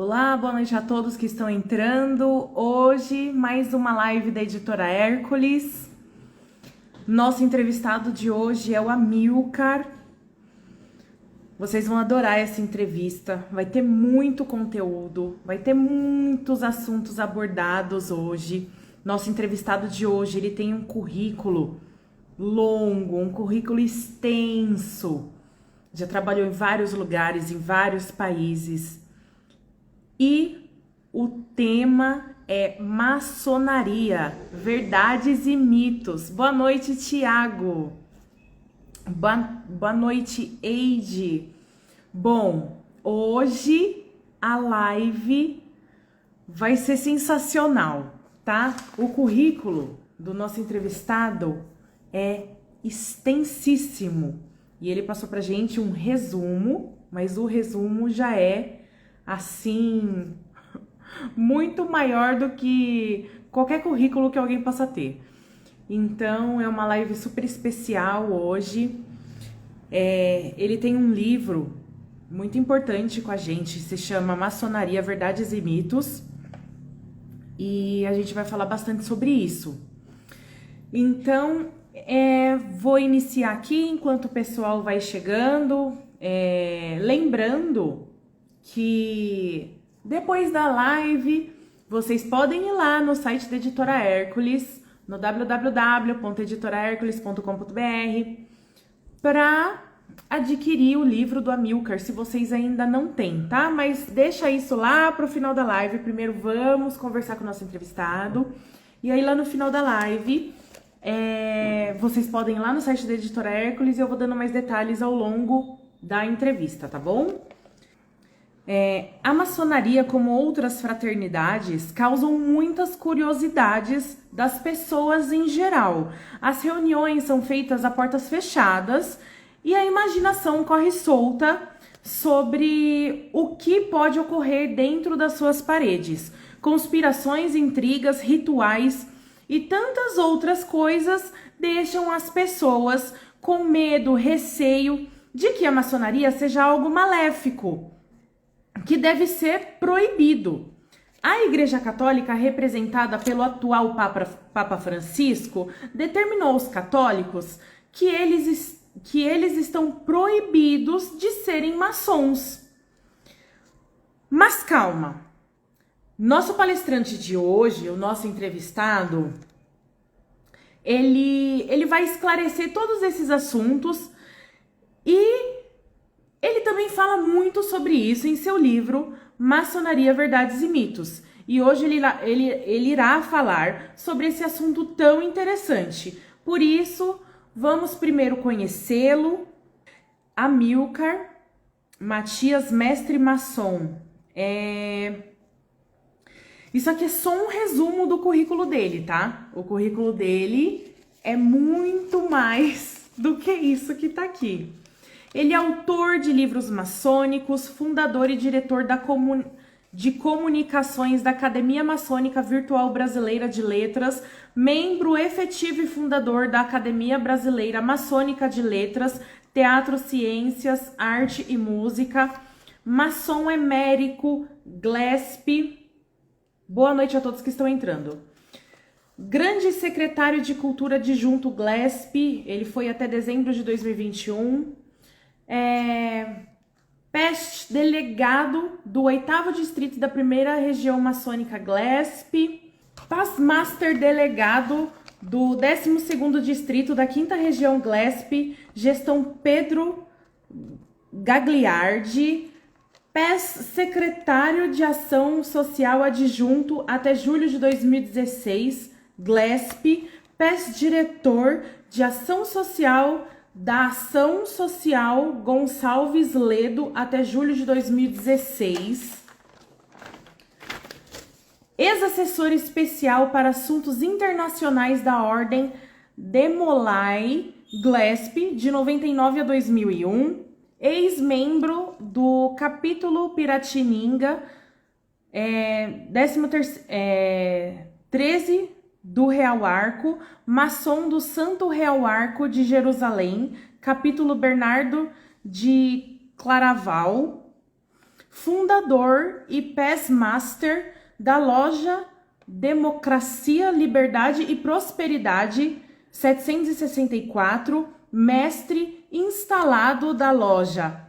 Olá, boa noite a todos que estão entrando. Hoje, mais uma live da Editora Hércules. Nosso entrevistado de hoje é o Amilcar. Vocês vão adorar essa entrevista. Vai ter muito conteúdo, vai ter muitos assuntos abordados hoje. Nosso entrevistado de hoje, ele tem um currículo longo, um currículo extenso. Já trabalhou em vários lugares, em vários países. E o tema é maçonaria, verdades e mitos. Boa noite, Tiago. Boa noite, Eide. Bom, hoje a live vai ser sensacional, tá? O currículo do nosso entrevistado é extensíssimo. E ele passou pra gente um resumo, mas o resumo já é assim, muito maior do que qualquer currículo que alguém possa ter. Então, é uma live super especial hoje. Ele tem um livro muito importante com a gente, se chama Maçonaria, Verdades e Mitos. E a gente vai falar bastante sobre isso. Então, vou iniciar aqui enquanto o pessoal vai chegando. Lembrando que depois da live vocês podem ir lá no site da Editora Hércules, no www.editorahercules.com.br, para adquirir o livro do Amilcar, se vocês ainda não têm, tá? Mas deixa isso lá pro final da live. Primeiro vamos conversar com o nosso entrevistado, e aí lá no final da live vocês podem ir lá no site da Editora Hércules e eu vou dando mais detalhes ao longo da entrevista, tá bom? A maçonaria, como outras fraternidades, causam muitas curiosidades das pessoas em geral. As reuniões são feitas a portas fechadas e a imaginação corre solta sobre o que pode ocorrer dentro das suas paredes. Conspirações, intrigas, rituais e tantas outras coisas deixam as pessoas com medo, receio de que a maçonaria seja algo maléfico, que deve ser proibido. A Igreja Católica, representada pelo atual Papa Francisco, determinou aos católicos que eles estão proibidos de serem maçons. Mas calma, nosso palestrante de hoje, o nosso entrevistado, ele vai esclarecer todos esses assuntos e ele também fala muito sobre isso em seu livro Maçonaria, Verdades e Mitos. E hoje ele irá falar sobre esse assunto tão interessante. Por isso, vamos primeiro conhecê-lo. Amilcar Matias, mestre maçom. Isso aqui é só um resumo do currículo dele, tá? O currículo dele é muito mais do que isso que tá aqui. Ele é autor de livros maçônicos, fundador e diretor de comunicações da Academia Maçônica Virtual Brasileira de Letras, membro efetivo e fundador da Academia Brasileira Maçônica de Letras, Teatro, Ciências, Arte e Música, maçom emérito, GLESP. Boa noite a todos que estão entrando. Grande secretário de Cultura adjunto GLESP, ele foi até dezembro de 2021. PEST, delegado do 8º Distrito da 1ª Região Maçônica GLESP, Pastmaster, delegado do 12º Distrito da 5ª Região GLESP, gestão Pedro Gagliardi, PES, secretário de Ação Social adjunto até julho de 2016, GLESP, PES, diretor de Ação Social da Ação Social Gonçalves Ledo até julho de 2016. Ex-assessor especial para assuntos internacionais da Ordem Demolay GLESP de 99 a 2001. Ex-membro do capítulo Piratininga 13 do Real Arco, maçom do Santo Real Arco de Jerusalém, capítulo Bernardo de Claraval, fundador e Passmaster da loja Democracia, Liberdade e Prosperidade 764, mestre instalado da loja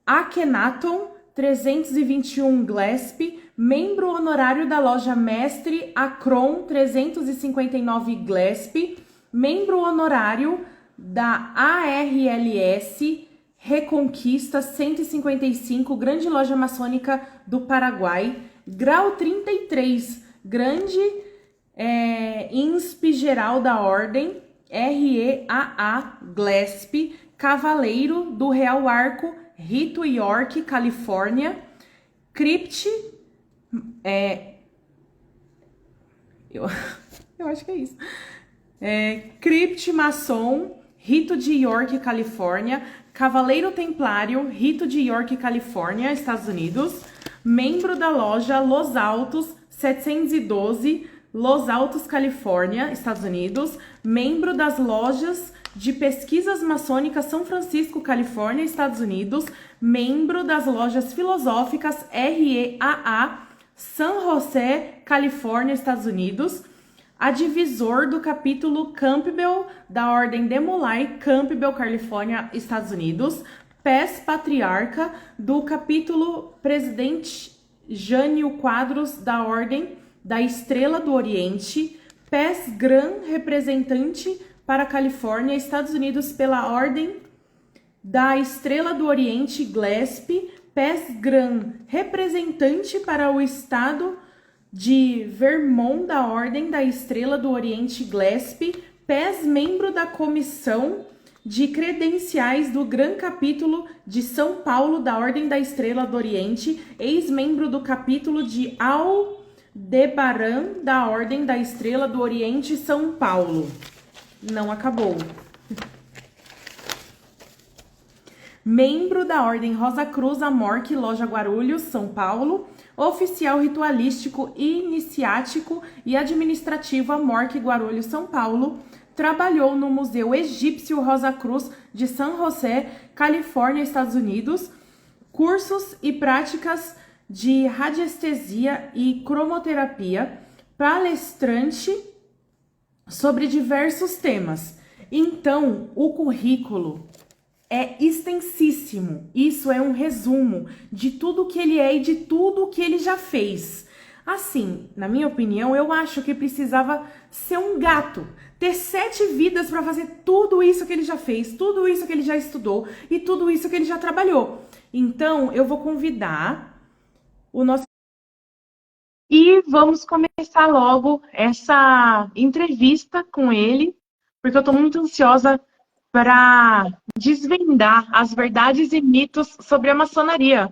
Akhenaton 321 Glesp, membro honorário da loja Mestre Akron 359 Glesp, membro honorário da ARLS Reconquista 155, grande loja maçônica do Paraguai, grau 33, grande INSP geral da ordem, REAA Glesp, cavaleiro do Real Arco, Rito York, Califórnia, Crypt, eu acho que é isso, Crypt Maçom, Rito de York, Califórnia, Cavaleiro Templário, Rito de York, Califórnia, Estados Unidos, membro da loja Los Altos 712, Los Altos, Califórnia, Estados Unidos, membro das lojas de pesquisas maçônicas São Francisco, Califórnia, Estados Unidos, membro das lojas filosóficas REAA San José, Califórnia, Estados Unidos, advisor do capítulo Campbell da Ordem Demolay, Campbell, Califórnia, Estados Unidos, Pés Patriarca do capítulo Presidente Jânio Quadros da Ordem da Estrela do Oriente, Pés Gran representante para a Califórnia, Estados Unidos pela Ordem da Estrela do Oriente, Glesp, Pés Gran representante para o Estado de Vermont da Ordem da Estrela do Oriente, Glesp, Pés membro da Comissão de Credenciais do Gran Capítulo de São Paulo da Ordem da Estrela do Oriente, ex-membro do capítulo de Aldebaran da Ordem da Estrela do Oriente, São Paulo. Não acabou. Membro da Ordem Rosa Cruz Amorque, Loja Guarulhos, São Paulo. Oficial ritualístico, iniciático e administrativo Amorque Guarulhos, São Paulo. Trabalhou no Museu Egípcio Rosa Cruz de San José, Califórnia, Estados Unidos. Cursos e práticas de radiestesia e cromoterapia. Palestrante sobre diversos temas. Então, o currículo é extensíssimo. Isso é um resumo de tudo que ele é e de tudo que ele já fez. Assim, na minha opinião, eu acho que precisava ser um gato, ter 7 vidas para fazer tudo isso que ele já fez, tudo isso que ele já estudou e tudo isso que ele já trabalhou. Então, eu vou convidar o nosso... E vamos começar logo essa entrevista com ele, porque eu tô muito ansiosa para desvendar as verdades e mitos sobre a maçonaria.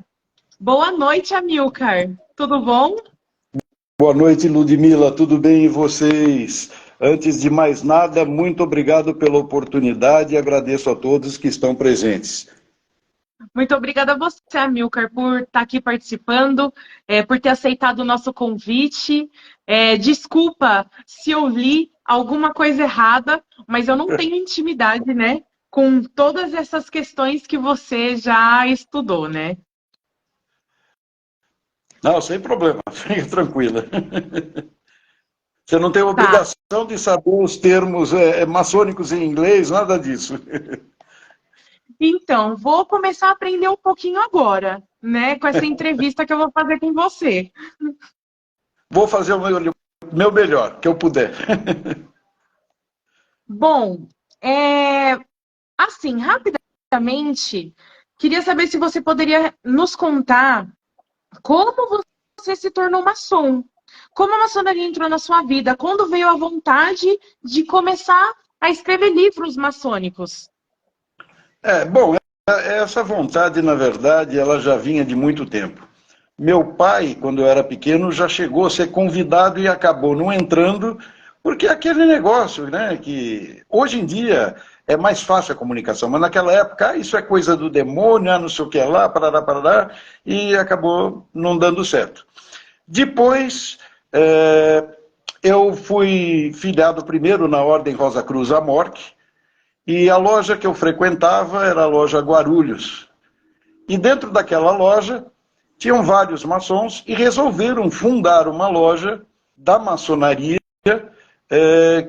Boa noite, Amilcar. Tudo bom? Boa noite, Ludmila. Tudo bem e vocês? Antes de mais nada, muito obrigado pela oportunidade e agradeço a todos que estão presentes. Muito obrigada a você, Amilcar, por estar aqui participando, por ter aceitado o nosso convite. Desculpa se eu li alguma coisa errada, mas eu não tenho intimidade, né, com todas essas questões que você já estudou, né? Não, sem problema, fique tranquila. Você não tem obrigação de saber os termos maçônicos em inglês, nada disso. Então, vou começar a aprender um pouquinho agora, né, com essa entrevista que eu vou fazer com você. Vou fazer o meu melhor, que eu puder. Bom, assim, rapidamente, queria saber se você poderia nos contar como você se tornou maçom. Como a maçonaria entrou na sua vida? Quando veio a vontade de começar a escrever livros maçônicos? Bom, essa vontade, na verdade, ela já vinha de muito tempo. Meu pai, quando eu era pequeno, já chegou a ser convidado e acabou não entrando, porque é aquele negócio, né, que hoje em dia é mais fácil a comunicação, mas naquela época, isso é coisa do demônio, não sei o que lá, parará, e acabou não dando certo. Depois, eu fui filiado primeiro na Ordem Rosa Cruz Amorque, e a loja que eu frequentava era a loja Guarulhos. E dentro daquela loja, tinham vários maçons e resolveram fundar uma loja da maçonaria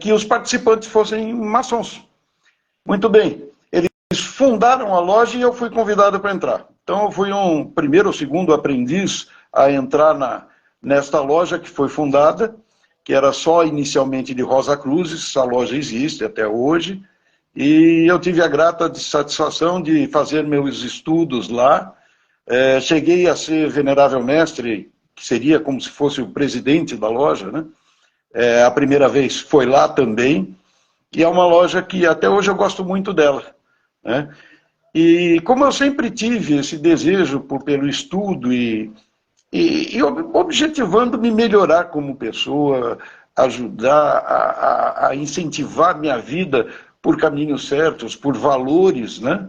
que os participantes fossem maçons. Muito bem, eles fundaram a loja e eu fui convidado para entrar. Então eu fui um primeiro ou segundo aprendiz a entrar nesta loja que foi fundada, que era só inicialmente de Rosa Cruzes, essa loja existe até hoje, e eu tive a grata satisfação de fazer meus estudos lá. Cheguei a ser venerável mestre, que seria como se fosse o presidente da loja, né? A primeira vez foi lá também, e é uma loja que até hoje eu gosto muito dela, né? E como eu sempre tive esse desejo pelo estudo e objetivando me melhorar como pessoa, ajudar a incentivar minha vida por caminhos certos, por valores, né?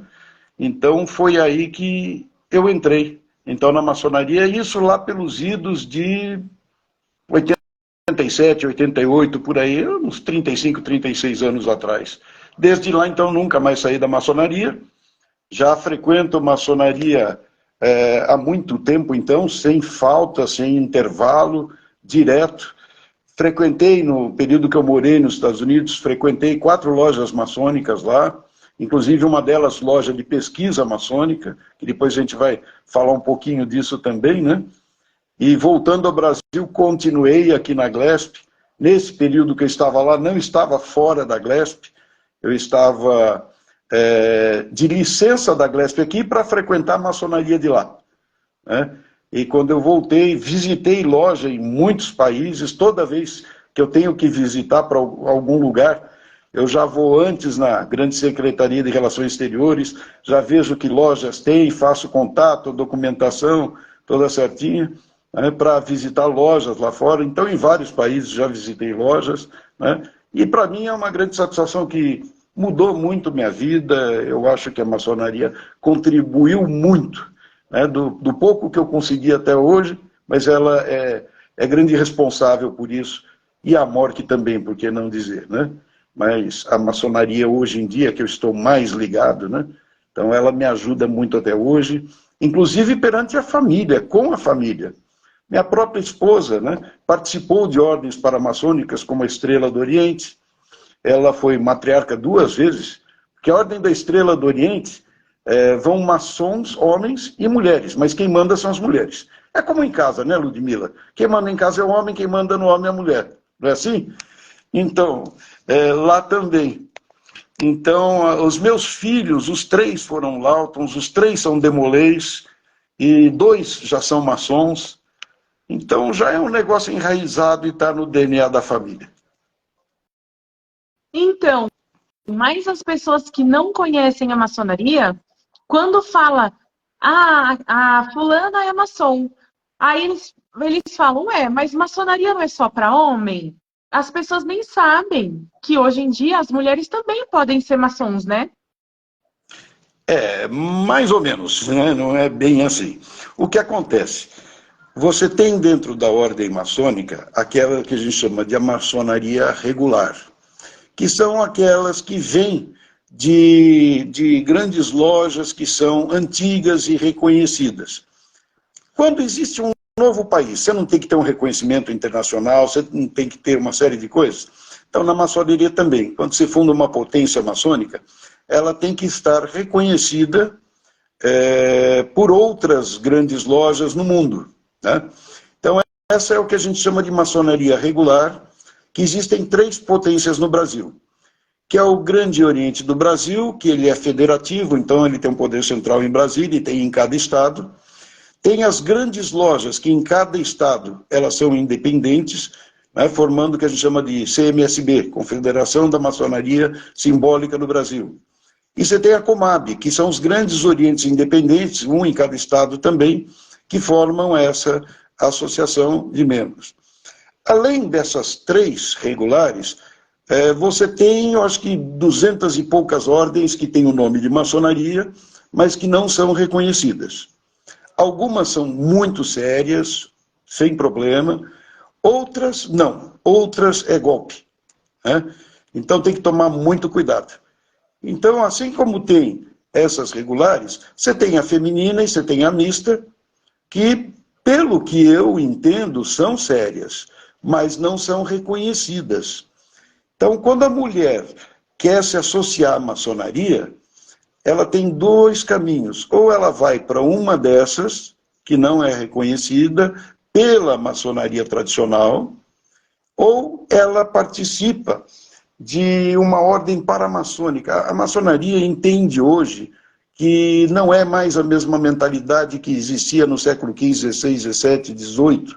Então foi aí que eu entrei, então, na maçonaria, isso lá pelos idos de 87, 88, por aí, uns 35, 36 anos atrás. Desde lá, então, nunca mais saí da maçonaria. Já frequento maçonaria há muito tempo, então, sem falta, sem intervalo, direto. Frequentei, no período que eu morei nos Estados Unidos, frequentei 4 lojas maçônicas lá, inclusive uma delas loja de pesquisa maçônica, que depois a gente vai falar um pouquinho disso também, né? E voltando ao Brasil, continuei aqui na Glesp. Nesse período que eu estava lá, não estava fora da Glesp, eu estava de licença da Glesp aqui para frequentar a maçonaria de lá, né? E quando eu voltei, visitei loja em muitos países. Toda vez que eu tenho que visitar para algum lugar, eu já vou antes na Grande Secretaria de Relações Exteriores, já vejo que lojas tem, faço contato, documentação, toda certinha, né, para visitar lojas lá fora. Então, em vários países já visitei lojas, né? E para mim é uma grande satisfação que mudou muito minha vida. Eu acho que a maçonaria contribuiu muito, né, do pouco que eu consegui até hoje, mas ela é grande responsável por isso, e a morte também, por que não dizer, né? Mas a maçonaria hoje em dia, que eu estou mais ligado, né? Então ela me ajuda muito até hoje, inclusive perante a família, com a família. Minha própria esposa, né, participou de ordens paramaçônicas como a Estrela do Oriente. Ela foi matriarca 2 vezes, porque a Ordem da Estrela do Oriente vão maçons, homens e mulheres, mas quem manda são as mulheres. É como em casa, né, Ludmila? Quem manda em casa é o homem, quem manda no homem é a mulher. Não é assim? Então, lá também. Então, os meus filhos, os 3 foram Lautons, os 3 são Demolês, e 2 já são maçons. Então, já é um negócio enraizado e está no DNA da família. Então, mas as pessoas que não conhecem a maçonaria, quando fala, a fulana é maçom, aí eles falam, mas maçonaria não é só para homem? As pessoas nem sabem que hoje em dia as mulheres também podem ser maçons, né? Mais ou menos, né? Não é bem assim. O que acontece? Você tem dentro da ordem maçônica aquela que a gente chama de a maçonaria regular, que são aquelas que vêm de grandes lojas que são antigas e reconhecidas. Quando existe um novo país, você não tem que ter um reconhecimento internacional, você não tem que ter uma série de coisas. Então, na maçonaria também, quando se funda uma potência maçônica, ela tem que estar reconhecida por outras grandes lojas no mundo, né? Então, essa é o que a gente chama de maçonaria regular, que existem 3 potências no Brasil, que é o Grande Oriente do Brasil, que ele é federativo, então ele tem um poder central em Brasília e tem em cada estado. Tem as grandes lojas, que em cada estado elas são independentes, né, formando o que a gente chama de CMSB, Confederação da Maçonaria Simbólica do Brasil. E você tem a Comab, que são os grandes orientes independentes, um em cada estado também, que formam essa associação de membros. Além dessas 3 regulares, você tem, eu acho que 200 e poucas ordens que têm o nome de maçonaria, mas que não são reconhecidas. Algumas são muito sérias, sem problema, outras não, outras é golpe, né? Então tem que tomar muito cuidado. Então, assim como tem essas regulares, você tem a feminina e você tem a mista, que, pelo que eu entendo, são sérias, mas não são reconhecidas. Então, quando a mulher quer se associar à maçonaria, ela tem dois caminhos. Ou ela vai para uma dessas, que não é reconhecida pela maçonaria tradicional, ou ela participa de uma ordem paramaçônica. A maçonaria entende hoje que não é mais a mesma mentalidade que existia no século XV, XVI, XVII, XVIII,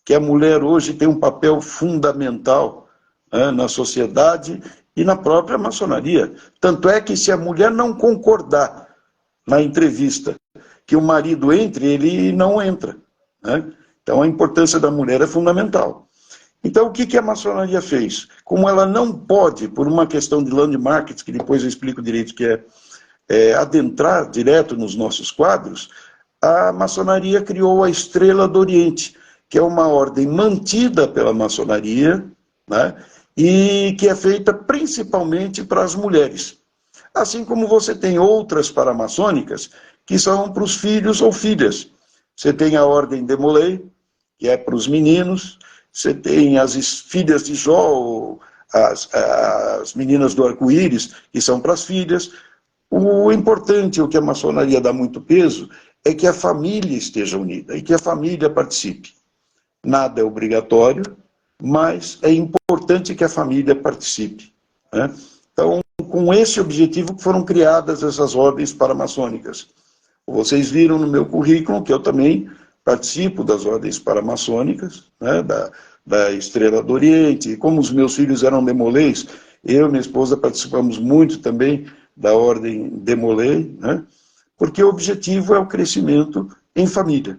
que a mulher hoje tem um papel fundamental, né, na sociedade e na própria maçonaria. Tanto é que se a mulher não concordar na entrevista que o marido entre, ele não entra, né? Então a importância da mulher é fundamental. Então o que a maçonaria fez? Como ela não pode, por uma questão de landmarks, que depois eu explico direito que adentrar direto nos nossos quadros, a maçonaria criou a Estrela do Oriente, que é uma ordem mantida pela maçonaria, né, e que é feita principalmente para as mulheres. Assim como você tem outras paramaçônicas que são para os filhos ou filhas. Você tem a ordem de Molay, que é para os meninos, você tem as filhas de Jó, as meninas do arco-íris, que são para as filhas. O importante, o que a maçonaria dá muito peso, é que a família esteja unida e que a família participe. Nada é obrigatório, mas é importante que a família participe, né? Então, com esse objetivo foram criadas essas ordens paramaçônicas. Vocês viram no meu currículo que eu também participo das ordens paramaçônicas, né, da Estrela do Oriente, e como os meus filhos eram demolês, eu e minha esposa participamos muito também da ordem Demolay, né, porque o objetivo é o crescimento em família,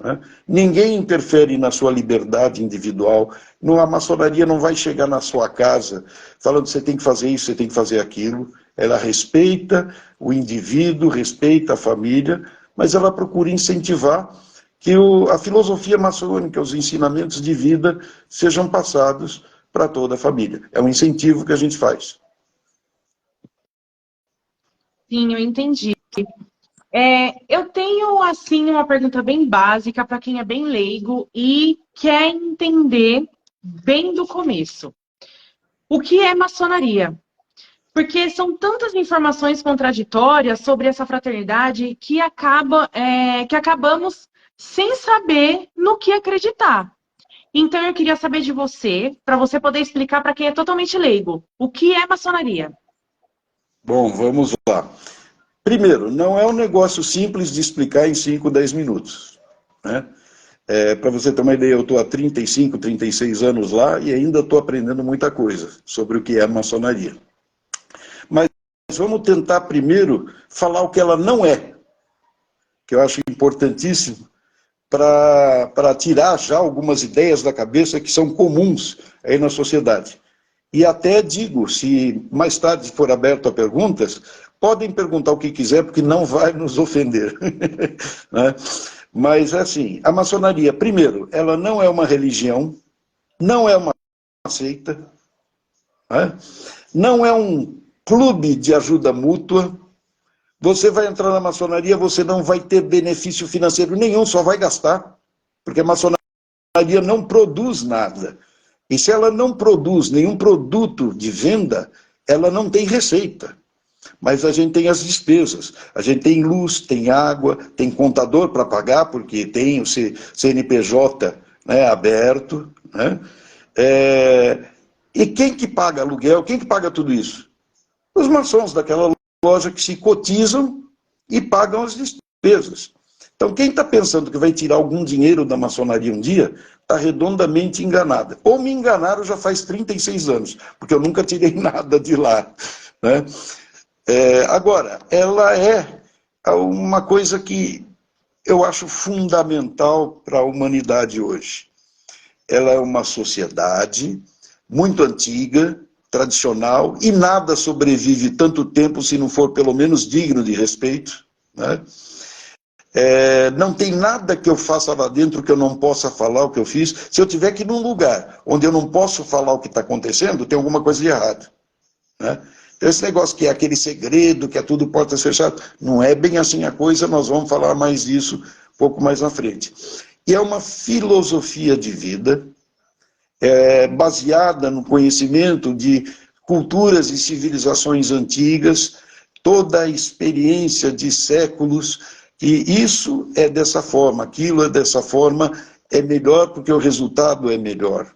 né? Ninguém interfere na sua liberdade individual. A maçonaria não vai chegar na sua casa falando que você tem que fazer isso, você tem que fazer aquilo. Ela respeita o indivíduo, respeita a família, mas ela procura incentivar que a filosofia maçônica, os ensinamentos de vida sejam passados para toda a família. É um incentivo que a gente faz. Sim, eu entendi. Eu tenho, assim, uma pergunta bem básica para quem é bem leigo e quer entender bem do começo. O que é maçonaria? Porque são tantas informações contraditórias sobre essa fraternidade que acabamos sem saber no que acreditar. Então eu queria saber de você, para você poder explicar para quem é totalmente leigo, o que é maçonaria? Bom, vamos lá. Primeiro, não é um negócio simples de explicar em 5, 10 minutos, né? Para você ter uma ideia, eu estou há 35, 36 anos lá e ainda estou aprendendo muita coisa sobre o que é a maçonaria. Mas vamos tentar primeiro falar o que ela não é, que eu acho importantíssimo para tirar já algumas ideias da cabeça que são comuns aí na sociedade. E até digo, se mais tarde for aberto a perguntas, podem perguntar o que quiser, porque não vai nos ofender. Né? Mas, assim, a maçonaria, primeiro, ela não é uma religião, não é uma seita, né? Não é um clube de ajuda mútua. Você vai entrar na maçonaria, você não vai ter benefício financeiro nenhum, só vai gastar, porque a maçonaria não produz nada. E se ela não produz nenhum produto de venda, ela não tem receita. Mas a gente tem as despesas, a gente tem luz, tem água, tem contador para pagar, porque tem o CNPJ, né, aberto, né? E quem que paga aluguel, quem que paga tudo isso? Os maçons daquela loja que se cotizam e pagam as despesas. Então quem está pensando que vai tirar algum dinheiro da maçonaria um dia, está redondamente enganada. Ou me enganaram já faz 36 anos, porque eu nunca tirei nada de lá, né? Agora, ela é uma coisa que eu acho fundamental para a humanidade hoje. Ela é uma sociedade muito antiga, tradicional, e nada sobrevive tanto tempo se não for pelo menos digno de respeito, né? Não tem nada que eu faça lá dentro que eu não possa falar o que eu fiz. Se eu tiver que ir num lugar onde eu não posso falar o que está acontecendo, tem alguma coisa de errado, né? Então, esse negócio que é aquele segredo, que é tudo portas fechadas, não é bem assim a coisa, nós vamos falar mais disso pouco mais na frente. E é uma filosofia de vida baseada no conhecimento de culturas e civilizações antigas, toda a experiência de séculos, e isso é dessa forma, aquilo é dessa forma, é melhor porque o resultado é melhor.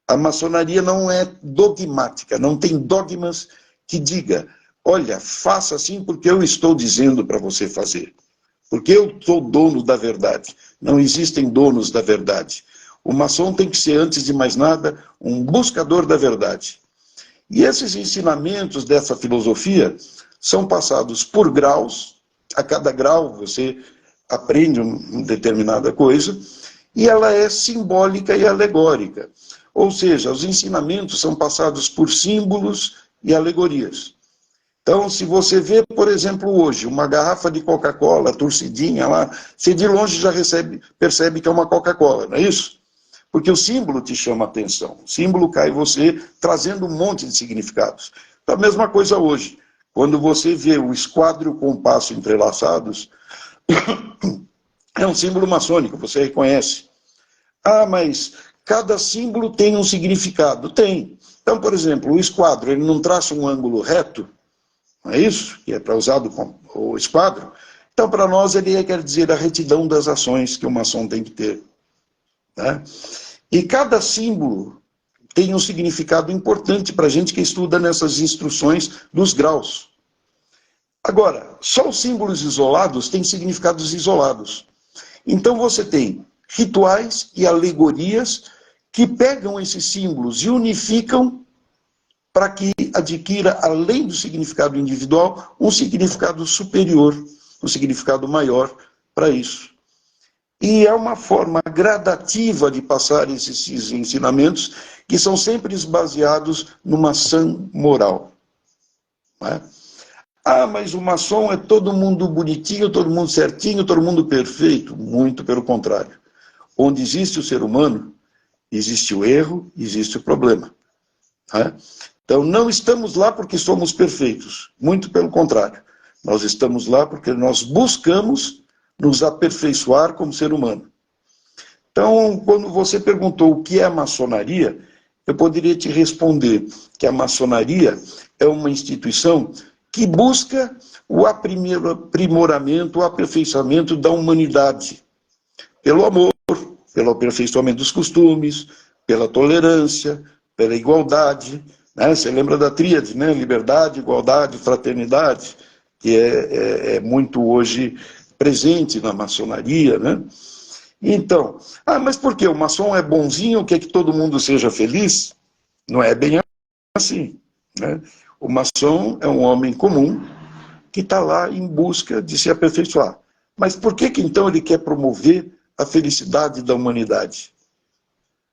A maçonaria não é dogmática, não tem dogmas que diga, olha, faça assim porque eu estou dizendo para você fazer. Porque eu sou dono da verdade. Não existem donos da verdade. O maçom tem que ser, antes de mais nada, um buscador da verdade. E esses ensinamentos dessa filosofia são passados por graus. A cada grau você aprende uma determinada coisa. E ela é simbólica e alegórica. Ou seja, os ensinamentos são passados por símbolos e alegorias. Então, se você vê, por exemplo, hoje, uma garrafa de Coca-Cola, torcidinha lá, você de longe já percebe que é uma Coca-Cola, não é isso? Porque o símbolo te chama a atenção. O símbolo cai em você, trazendo um monte de significados. Então, a mesma coisa hoje. Quando você vê o esquadro e o compasso entrelaçados, é um símbolo maçônico, você reconhece. Ah, mas cada símbolo tem um significado. Tem. Então, por exemplo, o esquadro, ele não traça um ângulo reto, não é isso? Que é para usar o esquadro. Então, para nós, ele quer dizer a retidão das ações que o maçom tem que ter. Né? E cada símbolo tem um significado importante para a gente que estuda nessas instruções dos graus. Agora, só os símbolos isolados têm significados isolados. Então, você tem rituais e alegorias que pegam esses símbolos e unificam para que adquira, além do significado individual, um significado superior, um significado maior para isso. E é uma forma gradativa de passar esses ensinamentos, que são sempre baseados numa sã moral. Não é? Ah, mas o maçom é todo mundo bonitinho, todo mundo certinho, todo mundo perfeito. Muito pelo contrário. Onde existe o ser humano, existe o erro, existe o problema. Não é? Então, não estamos lá porque somos perfeitos, muito pelo contrário. Nós estamos lá porque nós buscamos nos aperfeiçoar como ser humano. Então, quando você perguntou o que é a maçonaria, eu poderia te responder que a maçonaria é uma instituição que busca o aprimoramento, o aperfeiçoamento da humanidade, pelo amor, pelo aperfeiçoamento dos costumes, pela tolerância, pela igualdade. Né? Você lembra da tríade, né? Liberdade, igualdade, fraternidade, que é muito hoje presente na maçonaria. Né? Então, mas por que? O maçom é bonzinho, quer que todo mundo seja feliz? Não é bem assim. Né? O maçom é um homem comum que está lá em busca de se aperfeiçoar. Mas por que então ele quer promover a felicidade da humanidade?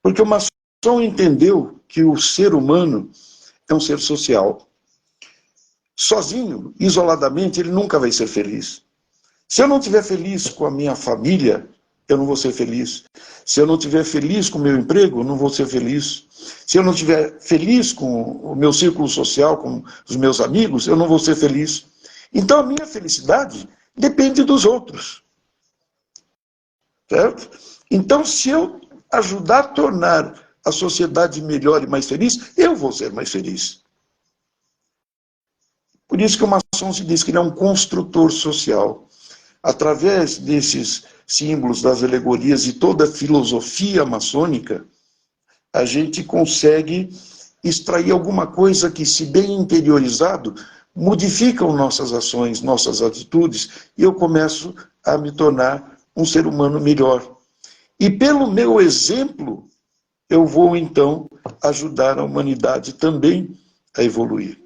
Porque o maçom entendeu que o ser humano é um ser social. Sozinho, isoladamente, ele nunca vai ser feliz. Se eu não estiver feliz com a minha família, eu não vou ser feliz. Se eu não estiver feliz com o meu emprego, eu não vou ser feliz. Se eu não estiver feliz com o meu círculo social, com os meus amigos, eu não vou ser feliz. Então a minha felicidade depende dos outros. Certo? Então, se eu ajudar a tornar a sociedade melhor e mais feliz, eu vou ser mais feliz. Por isso que o maçom se diz que ele é um construtor social. Através desses símbolos, das alegorias e toda a filosofia maçônica, a gente consegue extrair alguma coisa que, se bem interiorizado, modificam nossas ações, nossas atitudes, e eu começo a me tornar um ser humano melhor. E pelo meu exemplo, eu vou então ajudar a humanidade também a evoluir.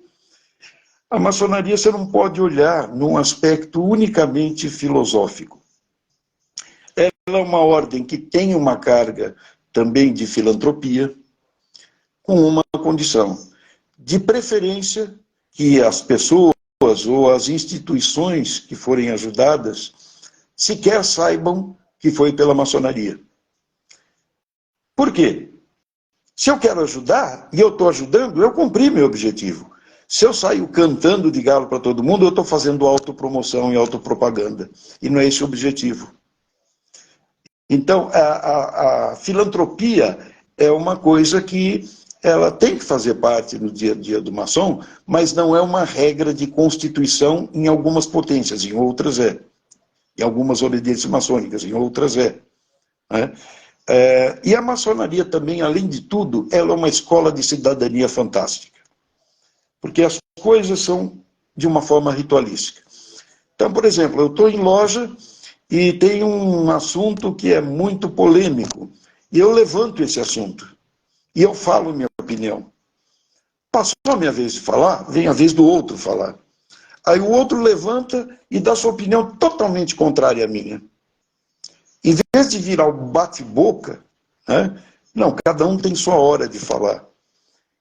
A maçonaria você não pode olhar num aspecto unicamente filosófico. Ela é uma ordem que tem uma carga também de filantropia, com uma condição, de preferência que as pessoas ou as instituições que forem ajudadas sequer saibam que foi pela maçonaria. Por quê? Se eu quero ajudar, e eu estou ajudando, eu cumpri meu objetivo. Se eu saio cantando de galo para todo mundo, eu estou fazendo autopromoção e autopropaganda. E não é esse o objetivo. Então, a filantropia é uma coisa que ela tem que fazer parte no dia a dia do maçom, mas não é uma regra de constituição em algumas potências, em outras é. Em algumas obediências maçônicas, em outras é. Né? E a maçonaria também, além de tudo, ela é uma escola de cidadania fantástica. Porque as coisas são de uma forma ritualística. Então, por exemplo, eu estou em loja e tem um assunto que é muito polêmico. E eu levanto esse assunto. E eu falo minha opinião. Passou a minha vez de falar, vem a vez do outro falar. Aí o outro levanta e dá sua opinião totalmente contrária à minha. Em vez de virar o bate-boca, né, não, cada um tem sua hora de falar.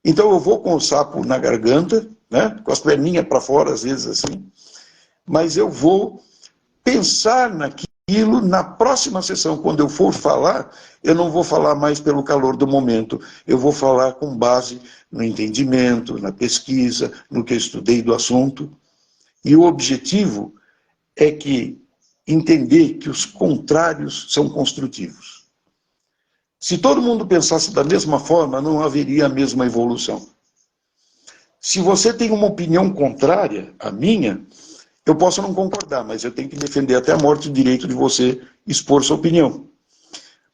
Então eu vou com o sapo na garganta, né, com as perninhas para fora, às vezes assim, mas eu vou pensar naquilo na próxima sessão, quando eu for falar, eu não vou falar mais pelo calor do momento, eu vou falar com base no entendimento, na pesquisa, no que eu estudei do assunto. E o objetivo é que entender que os contrários são construtivos. Se todo mundo pensasse da mesma forma, não haveria a mesma evolução. Se você tem uma opinião contrária à minha, eu posso não concordar, mas eu tenho que defender até a morte o direito de você expor sua opinião.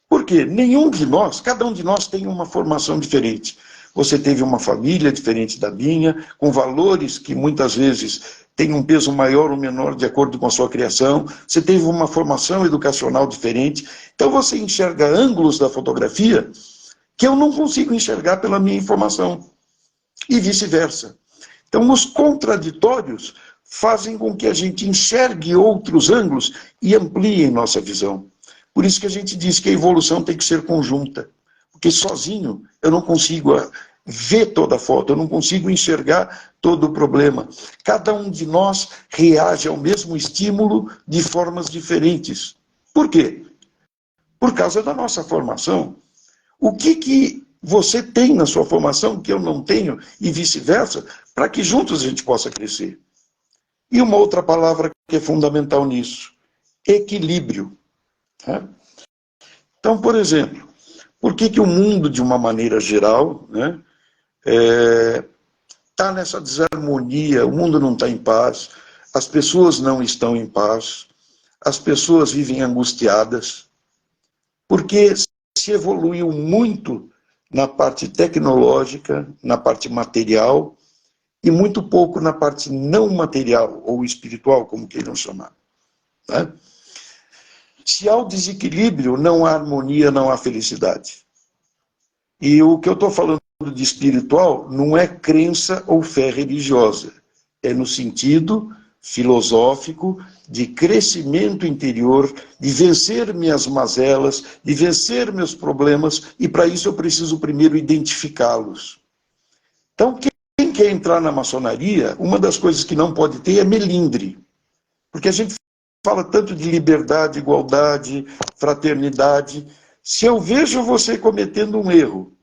Por quê? Nenhum de nós, cada um de nós tem uma formação diferente. Você teve uma família diferente da minha, com valores que muitas vezes têm um peso maior ou menor de acordo com a sua criação. Você teve uma formação educacional diferente. Então você enxerga ângulos da fotografia que eu não consigo enxergar pela minha informação. E vice-versa. Então os contraditórios fazem com que a gente enxergue outros ângulos e ampliem nossa visão. Por isso que a gente diz que a evolução tem que ser conjunta. Porque sozinho eu não consigo ver toda a foto, eu não consigo enxergar todo o problema. Cada um de nós reage ao mesmo estímulo de formas diferentes. Por quê? Por causa da nossa formação. O que você tem na sua formação que eu não tenho e vice-versa, para que juntos a gente possa crescer? E uma outra palavra que é fundamental nisso, equilíbrio. Né? Então, por exemplo, por que o mundo, de uma maneira geral, né, está nessa desarmonia, o mundo não está em paz, as pessoas não estão em paz, as pessoas vivem angustiadas, porque se evoluiu muito na parte tecnológica, na parte material, e muito pouco na parte não material, ou espiritual, como queiram chamar. Né? Se há o desequilíbrio, não há harmonia, não há felicidade. E o que eu estou falando de espiritual não é crença ou fé religiosa. É no sentido filosófico de crescimento interior, de vencer minhas mazelas, de vencer meus problemas, e para isso eu preciso primeiro identificá-los. Então, quem quer entrar na maçonaria, uma das coisas que não pode ter é melindre. Porque a gente fala tanto de liberdade, igualdade, fraternidade. Se eu vejo você cometendo um erro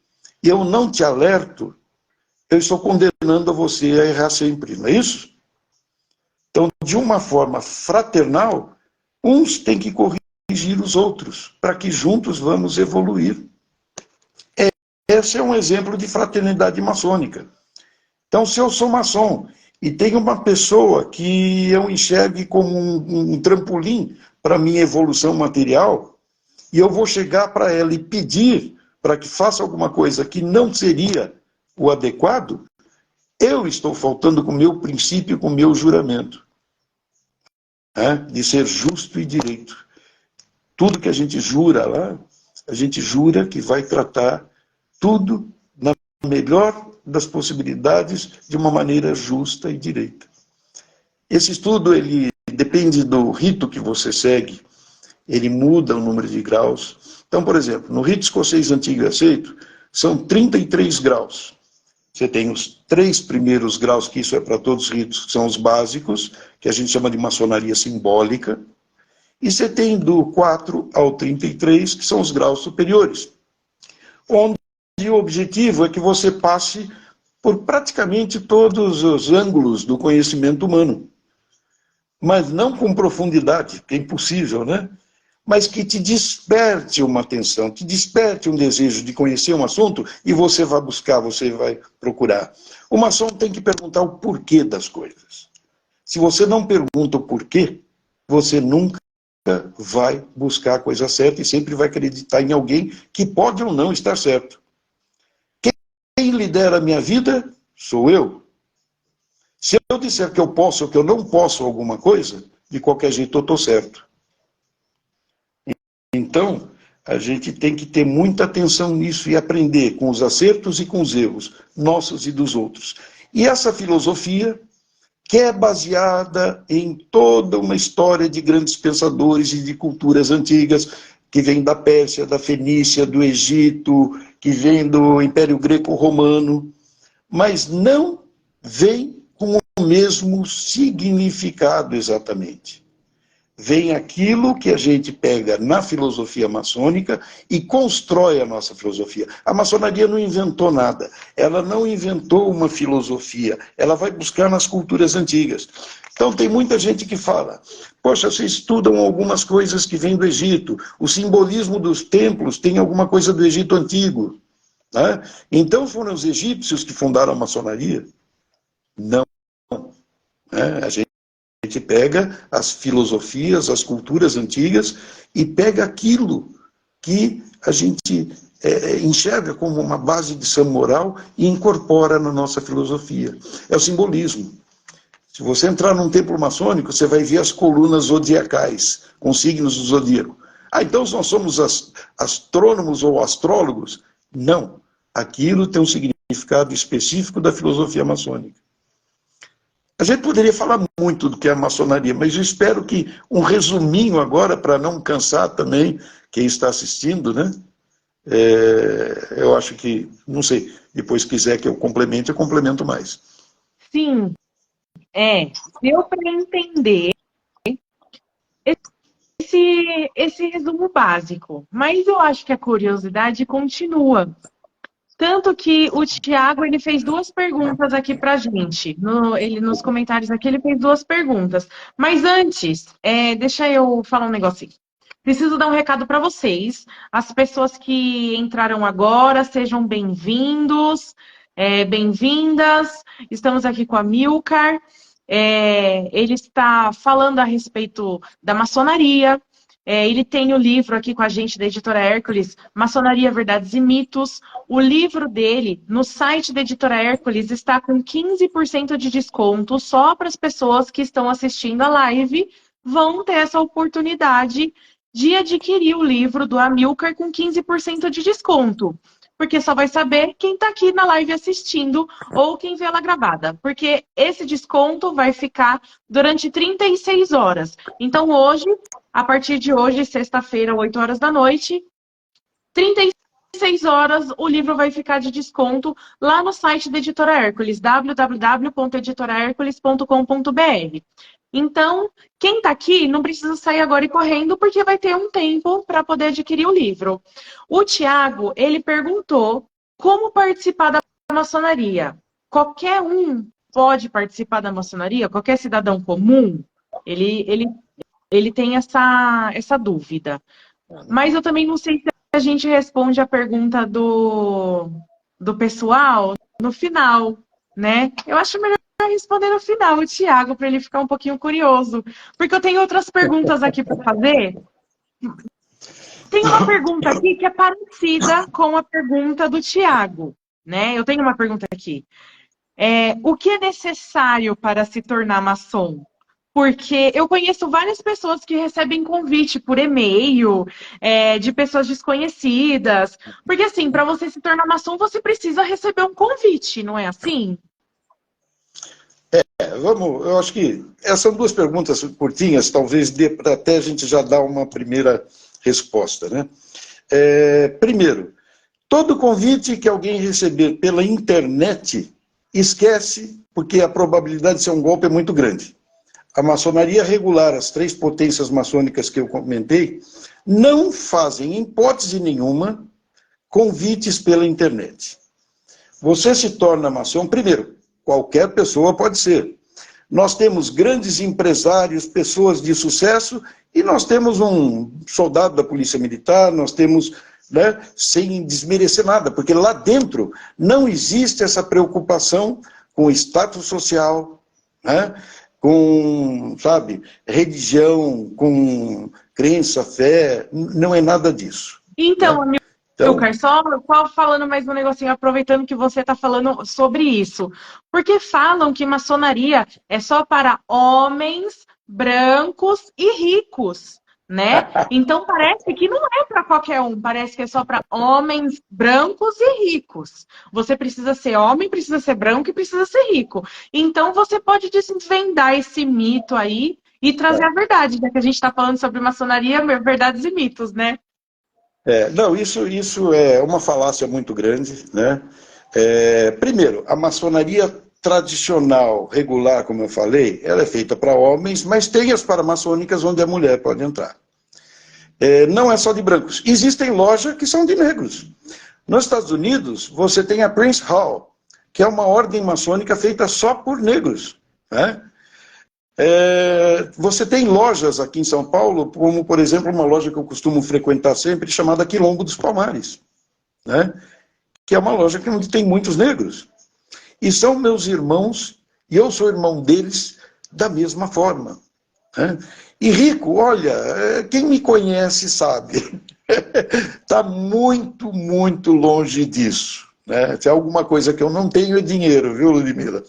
e eu não te alerto, eu estou condenando você a errar sempre, não é isso? Então, de uma forma fraternal, uns têm que corrigir os outros, para que juntos vamos evoluir. Esse é um exemplo de fraternidade maçônica. Então, se eu sou maçom e tem uma pessoa que eu enxergue como um trampolim para a minha evolução material, e eu vou chegar para ela e pedir para que faça alguma coisa que não seria o adequado, eu estou faltando com o meu princípio, com o meu juramento, né, de ser justo e direito. Tudo que a gente jura lá, a gente jura que vai tratar tudo na melhor das possibilidades de uma maneira justa e direita. Esse estudo, ele depende do rito que você segue, ele muda o número de graus. Então, por exemplo, no rito escocês antigo e aceito, são 33 graus. Você tem os 3 primeiros graus, que isso é para todos os ritos, que são os básicos, que a gente chama de maçonaria simbólica, e você tem do 4 ao 33, que são os graus superiores, onde o objetivo é que você passe por praticamente todos os ângulos do conhecimento humano. Mas não com profundidade, que é impossível, né? mas que te desperte uma atenção, te desperte um desejo de conhecer um assunto e você vai buscar, você vai procurar. O maçom tem que perguntar o porquê das coisas. Se você não pergunta o porquê, você nunca vai buscar a coisa certa e sempre vai acreditar em alguém que pode ou não estar certo. Quem lidera a minha vida sou eu. Se eu disser que eu posso ou que eu não posso alguma coisa, de qualquer jeito eu estou certo. Então, a gente tem que ter muita atenção nisso e aprender com os acertos e com os erros, nossos e dos outros. E essa filosofia, que é baseada em toda uma história de grandes pensadores e de culturas antigas, que vem da Pérsia, da Fenícia, do Egito, que vem do Império Greco-Romano, mas não vem com o mesmo significado exatamente. Vem aquilo que a gente pega na filosofia maçônica e constrói a nossa filosofia. A maçonaria não inventou nada, ela não inventou uma filosofia, ela vai buscar nas culturas antigas. Então tem muita gente que fala, poxa, vocês estudam algumas coisas que vêm do Egito, o simbolismo dos templos tem alguma coisa do Egito antigo, né? Então foram os egípcios que fundaram a maçonaria? Não, né? A gente pega as filosofias, as culturas antigas e pega aquilo que a gente enxerga como uma base de lição moral e incorpora na nossa filosofia. É o simbolismo. Se você entrar num templo maçônico, você vai ver as colunas zodiacais, com signos do zodíaco. Ah, então nós somos astrônomos ou astrólogos? Não. Aquilo tem um significado específico da filosofia maçônica. A gente poderia falar muito do que é a maçonaria, mas eu espero que um resuminho agora, para não cansar também quem está assistindo, né? Eu acho que, não sei, depois quiser que eu complemento mais. Sim, deu para entender esse resumo básico, mas eu acho que a curiosidade continua. Tanto que o Thiago, ele fez duas perguntas aqui pra gente. Nos comentários aqui, ele fez duas perguntas. Mas antes, deixa eu falar um negocinho. Preciso dar um recado para vocês. As pessoas que entraram agora, sejam bem-vindos, bem-vindas. Estamos aqui com a Milcar. Ele está falando a respeito da maçonaria. Ele tem o livro aqui com a gente da Editora Hércules, Maçonaria, Verdades e Mitos. O livro dele, no site da Editora Hércules, está com 15% de desconto só para as pessoas que estão assistindo a live. Vão ter essa oportunidade de adquirir o livro do Amilcar com 15% de desconto. Porque só vai saber quem está aqui na live assistindo ou quem vê ela gravada. Porque esse desconto vai ficar durante 36 horas. Então hoje, a partir de hoje, sexta-feira, 8 horas da noite, 36 horas, o livro vai ficar de desconto lá no site da Editora Hércules, www.editorahercules.com.br. Então, quem está aqui não precisa sair agora e correndo, porque vai ter um tempo para poder adquirir o livro. O Thiago, ele perguntou como participar da maçonaria. Qualquer um pode participar da maçonaria? Qualquer cidadão comum? Ele tem essa dúvida. Mas eu também não sei se a gente responde a pergunta do pessoal no final, né? Eu acho melhor responder no final o Thiago, para ele ficar um pouquinho curioso. Porque eu tenho outras perguntas aqui para fazer. Tem uma pergunta aqui que é parecida com a pergunta do Thiago, né? Eu tenho uma pergunta aqui. O que é necessário para se tornar maçom? Porque eu conheço várias pessoas que recebem convite por e-mail, de pessoas desconhecidas. Porque, assim, para você se tornar maçom, você precisa receber um convite, não é assim? Eu acho que essas são duas perguntas curtinhas, talvez dê para até a gente já dar uma primeira resposta, né? Primeiro, todo convite que alguém receber pela internet, esquece, porque a probabilidade de ser um golpe é muito grande. A maçonaria regular, as 3 potências maçônicas que eu comentei, não fazem, em hipótese nenhuma, convites pela internet. Você se torna maçom, primeiro, qualquer pessoa pode ser, nós temos grandes empresários, pessoas de sucesso, e nós temos um soldado da Polícia Militar, nós temos, né, sem desmerecer nada, porque lá dentro não existe essa preocupação com status social, né, com, sabe, religião, com crença, fé, não é nada disso. Então, Né? Amilcar, só falando mais um negocinho, aproveitando que você está falando sobre isso. Porque falam que maçonaria é só para homens brancos e ricos, né? Então parece que não é para qualquer um, parece que é só para homens brancos e ricos. Você precisa ser homem, precisa ser branco e precisa ser rico. Então você pode desvendar esse mito aí e trazer a verdade, já que a gente está falando sobre maçonaria, verdades e mitos, né? Não, isso é uma falácia muito grande, né? Primeiro, a maçonaria tradicional, regular, como eu falei, ela é feita para homens, mas tem as paramaçônicas onde a mulher pode entrar. Não é só de brancos. Existem lojas que são de negros. Nos Estados Unidos, você tem a Prince Hall, que é uma ordem maçônica feita só por negros, né? Você tem lojas aqui em São Paulo, como, por exemplo, uma loja que eu costumo frequentar sempre, chamada Quilombo dos Palmares, né? Que é uma loja onde tem muitos negros. E são meus irmãos, e eu sou irmão deles da mesma forma. Né? E rico, olha, quem me conhece sabe, está muito, muito longe disso. Né? Se é alguma coisa que eu não tenho é dinheiro, viu, Ludmila?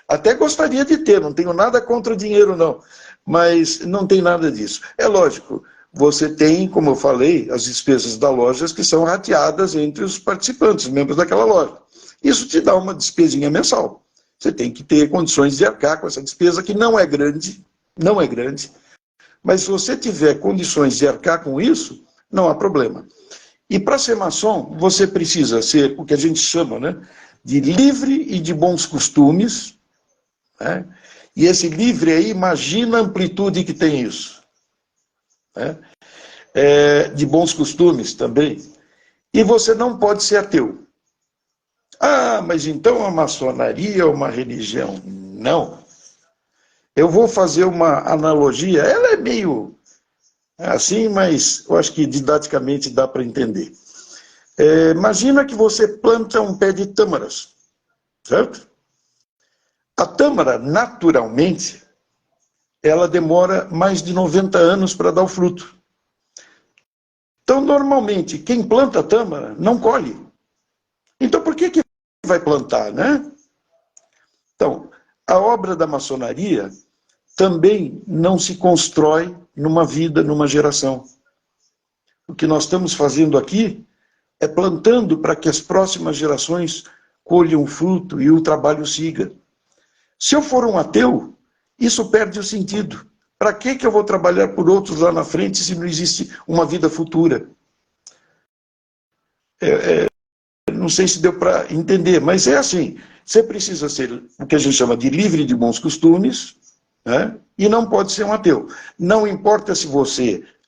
Até gostaria de ter, não tenho nada contra o dinheiro, não. Mas não tem nada disso. É lógico, você tem, como eu falei, as despesas da loja que são rateadas entre os participantes, membros daquela loja. Isso te dá uma despesinha mensal. Você tem que ter condições de arcar com essa despesa, que não é grande, mas se você tiver condições de arcar com isso, não há problema. E para ser maçom, você precisa ser o que a gente chama, né, de livre e de bons costumes, né? E esse livre aí, imagina a amplitude que tem isso. Né? De bons costumes também. E você não pode ser ateu. Ah, mas então a maçonaria é uma religião? Não. Eu vou fazer uma analogia, ela é meio assim, mas eu acho que didaticamente dá para entender. Imagina que você planta um pé de tâmaras, certo? A tâmara, naturalmente, ela demora mais de 90 anos para dar o fruto. Então, normalmente, quem planta tâmara não colhe. Então, por que vai plantar, né? Então, a obra da maçonaria também não se constrói numa vida, numa geração. O que nós estamos fazendo aqui é plantando para que as próximas gerações colham fruto e o trabalho siga. Se eu for um ateu, isso perde o sentido. Para que eu vou trabalhar por outros lá na frente se não existe uma vida futura? Não sei se deu para entender, mas é assim. Você precisa ser o que a gente chama de livre de bons costumes, né? E não pode ser um ateu. Não importa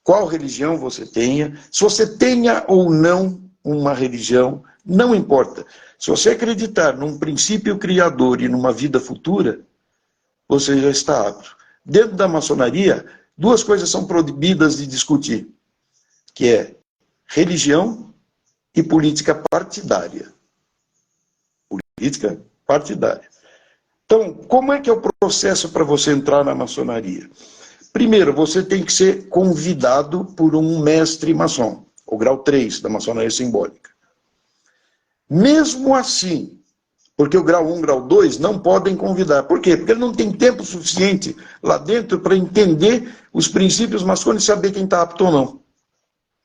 qual religião você tenha, se você tenha ou não uma religião, não importa. Se você acreditar num princípio criador e numa vida futura, você já está apto. Dentro da maçonaria, duas coisas são proibidas de discutir, que é religião e política partidária. Política partidária. Então, como é que é o processo para você entrar na maçonaria? Primeiro, você tem que ser convidado por um mestre maçom, o grau 3 da maçonaria simbólica. Mesmo assim, porque o grau 1, grau 2 não podem convidar. Por quê? Porque ele não tem tempo suficiente lá dentro para entender os princípios maçônicos e saber quem está apto ou não.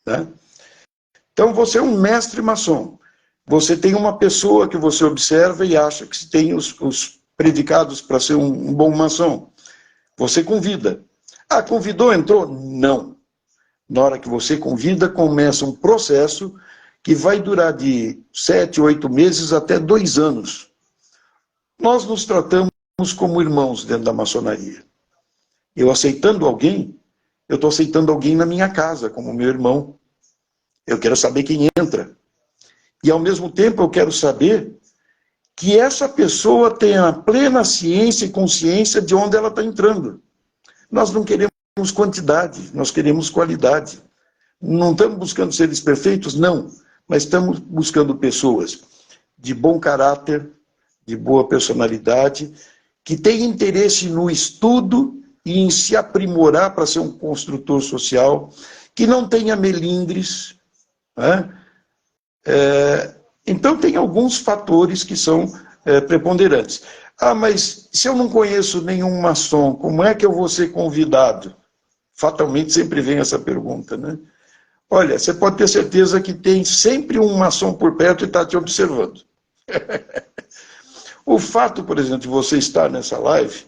Né? Então você é um mestre maçom. Você tem uma pessoa que você observa e acha que tem os predicados para ser um bom maçom. Você convida. Ah, convidou, entrou? Não. Na hora que você convida, começa um processo que vai durar de 7, 8 meses até 2 anos. Nós nos tratamos como irmãos dentro da maçonaria. Eu aceitando alguém, eu estou aceitando alguém na minha casa, como meu irmão. Eu quero saber quem entra. E ao mesmo tempo eu quero saber que essa pessoa tenha plena ciência e consciência de onde ela está entrando. Nós não queremos quantidade, nós queremos qualidade. Não estamos buscando seres perfeitos? Não. Mas estamos buscando pessoas de bom caráter, de boa personalidade, que têm interesse no estudo e em se aprimorar para ser um construtor social, que não tenha melindres, né? Então, tem alguns fatores que são preponderantes. Ah, mas se eu não conheço nenhum maçom, como é que eu vou ser convidado? Fatalmente sempre vem essa pergunta, né? Olha, você pode ter certeza que tem sempre um maçom por perto e está te observando. O fato, por exemplo, de você estar nessa live,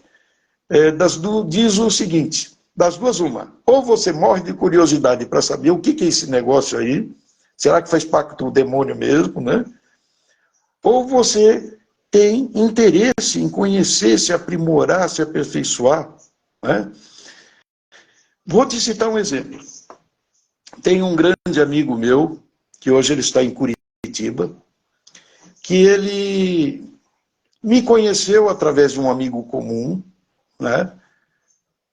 diz o seguinte, das duas uma, ou você morre de curiosidade para saber o que é esse negócio aí, será que faz pacto com o demônio mesmo, né? Ou você tem interesse em conhecer, se aprimorar, se aperfeiçoar, né? Vou te citar um exemplo. Tem um grande amigo meu, que hoje ele está em Curitiba, que ele me conheceu através de um amigo comum, né?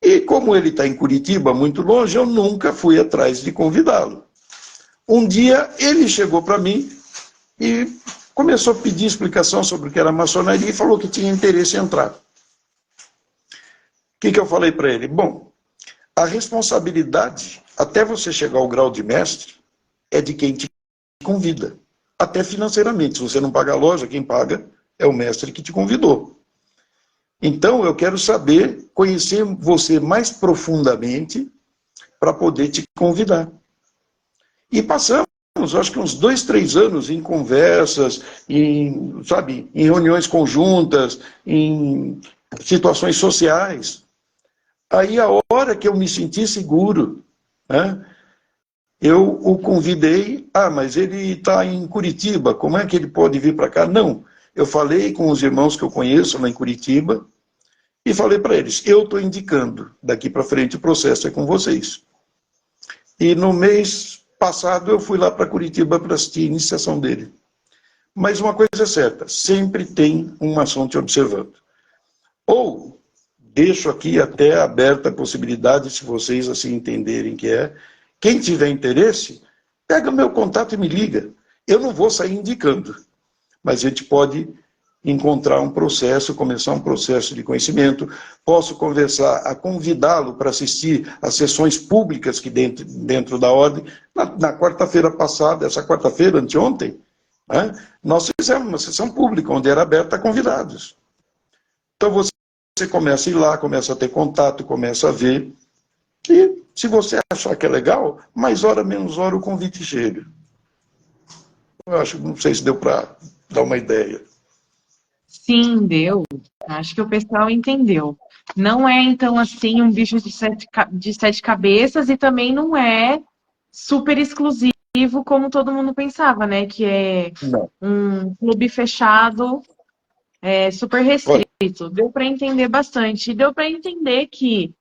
E como ele está em Curitiba, muito longe, eu nunca fui atrás de convidá-lo. Um dia ele chegou para mim e começou a pedir explicação sobre o que era maçonaria e falou que tinha interesse em entrar. O que eu falei para ele? Bom, a responsabilidade, até você chegar ao grau de mestre, é de quem te convida. Até financeiramente. Se você não paga a loja, quem paga é o mestre que te convidou. Então, eu quero saber, conhecer você mais profundamente para poder te convidar. E passamos, acho que uns 2, 3 anos em conversas, em reuniões conjuntas, em situações sociais. Aí, a hora que eu me senti seguro, né, eu o convidei. Ah, mas ele está em Curitiba, como é que ele pode vir para cá? Não, eu falei com os irmãos que eu conheço lá em Curitiba e falei para eles, eu estou indicando, daqui para frente o processo é com vocês. E no mês passado eu fui lá para Curitiba para assistir a iniciação dele. Mas uma coisa é certa, sempre tem um maçom te observando. Ou, deixo aqui até aberta a possibilidade, se vocês assim entenderem que é, quem tiver interesse, pega meu contato e me liga. Eu não vou sair indicando, mas a gente pode encontrar um processo, começar um processo de conhecimento. Posso convidá-lo para assistir às sessões públicas que dentro da ordem. Na quarta-feira passada, essa quarta-feira, anteontem, né, nós fizemos uma sessão pública, onde era aberta a convidados. Então você começa a ir lá, começa a ter contato, começa a ver. E se você achar que é legal, mais hora, menos hora o convite chega. Eu acho, não sei se deu para dar uma ideia. Sim, deu. Acho que o pessoal entendeu. Não é, então, assim, um bicho de sete cabeças e também não é super exclusivo como todo mundo pensava, né? Que é Não. um clube fechado, super Olha, restrito. Deu para entender bastante. E deu para entender que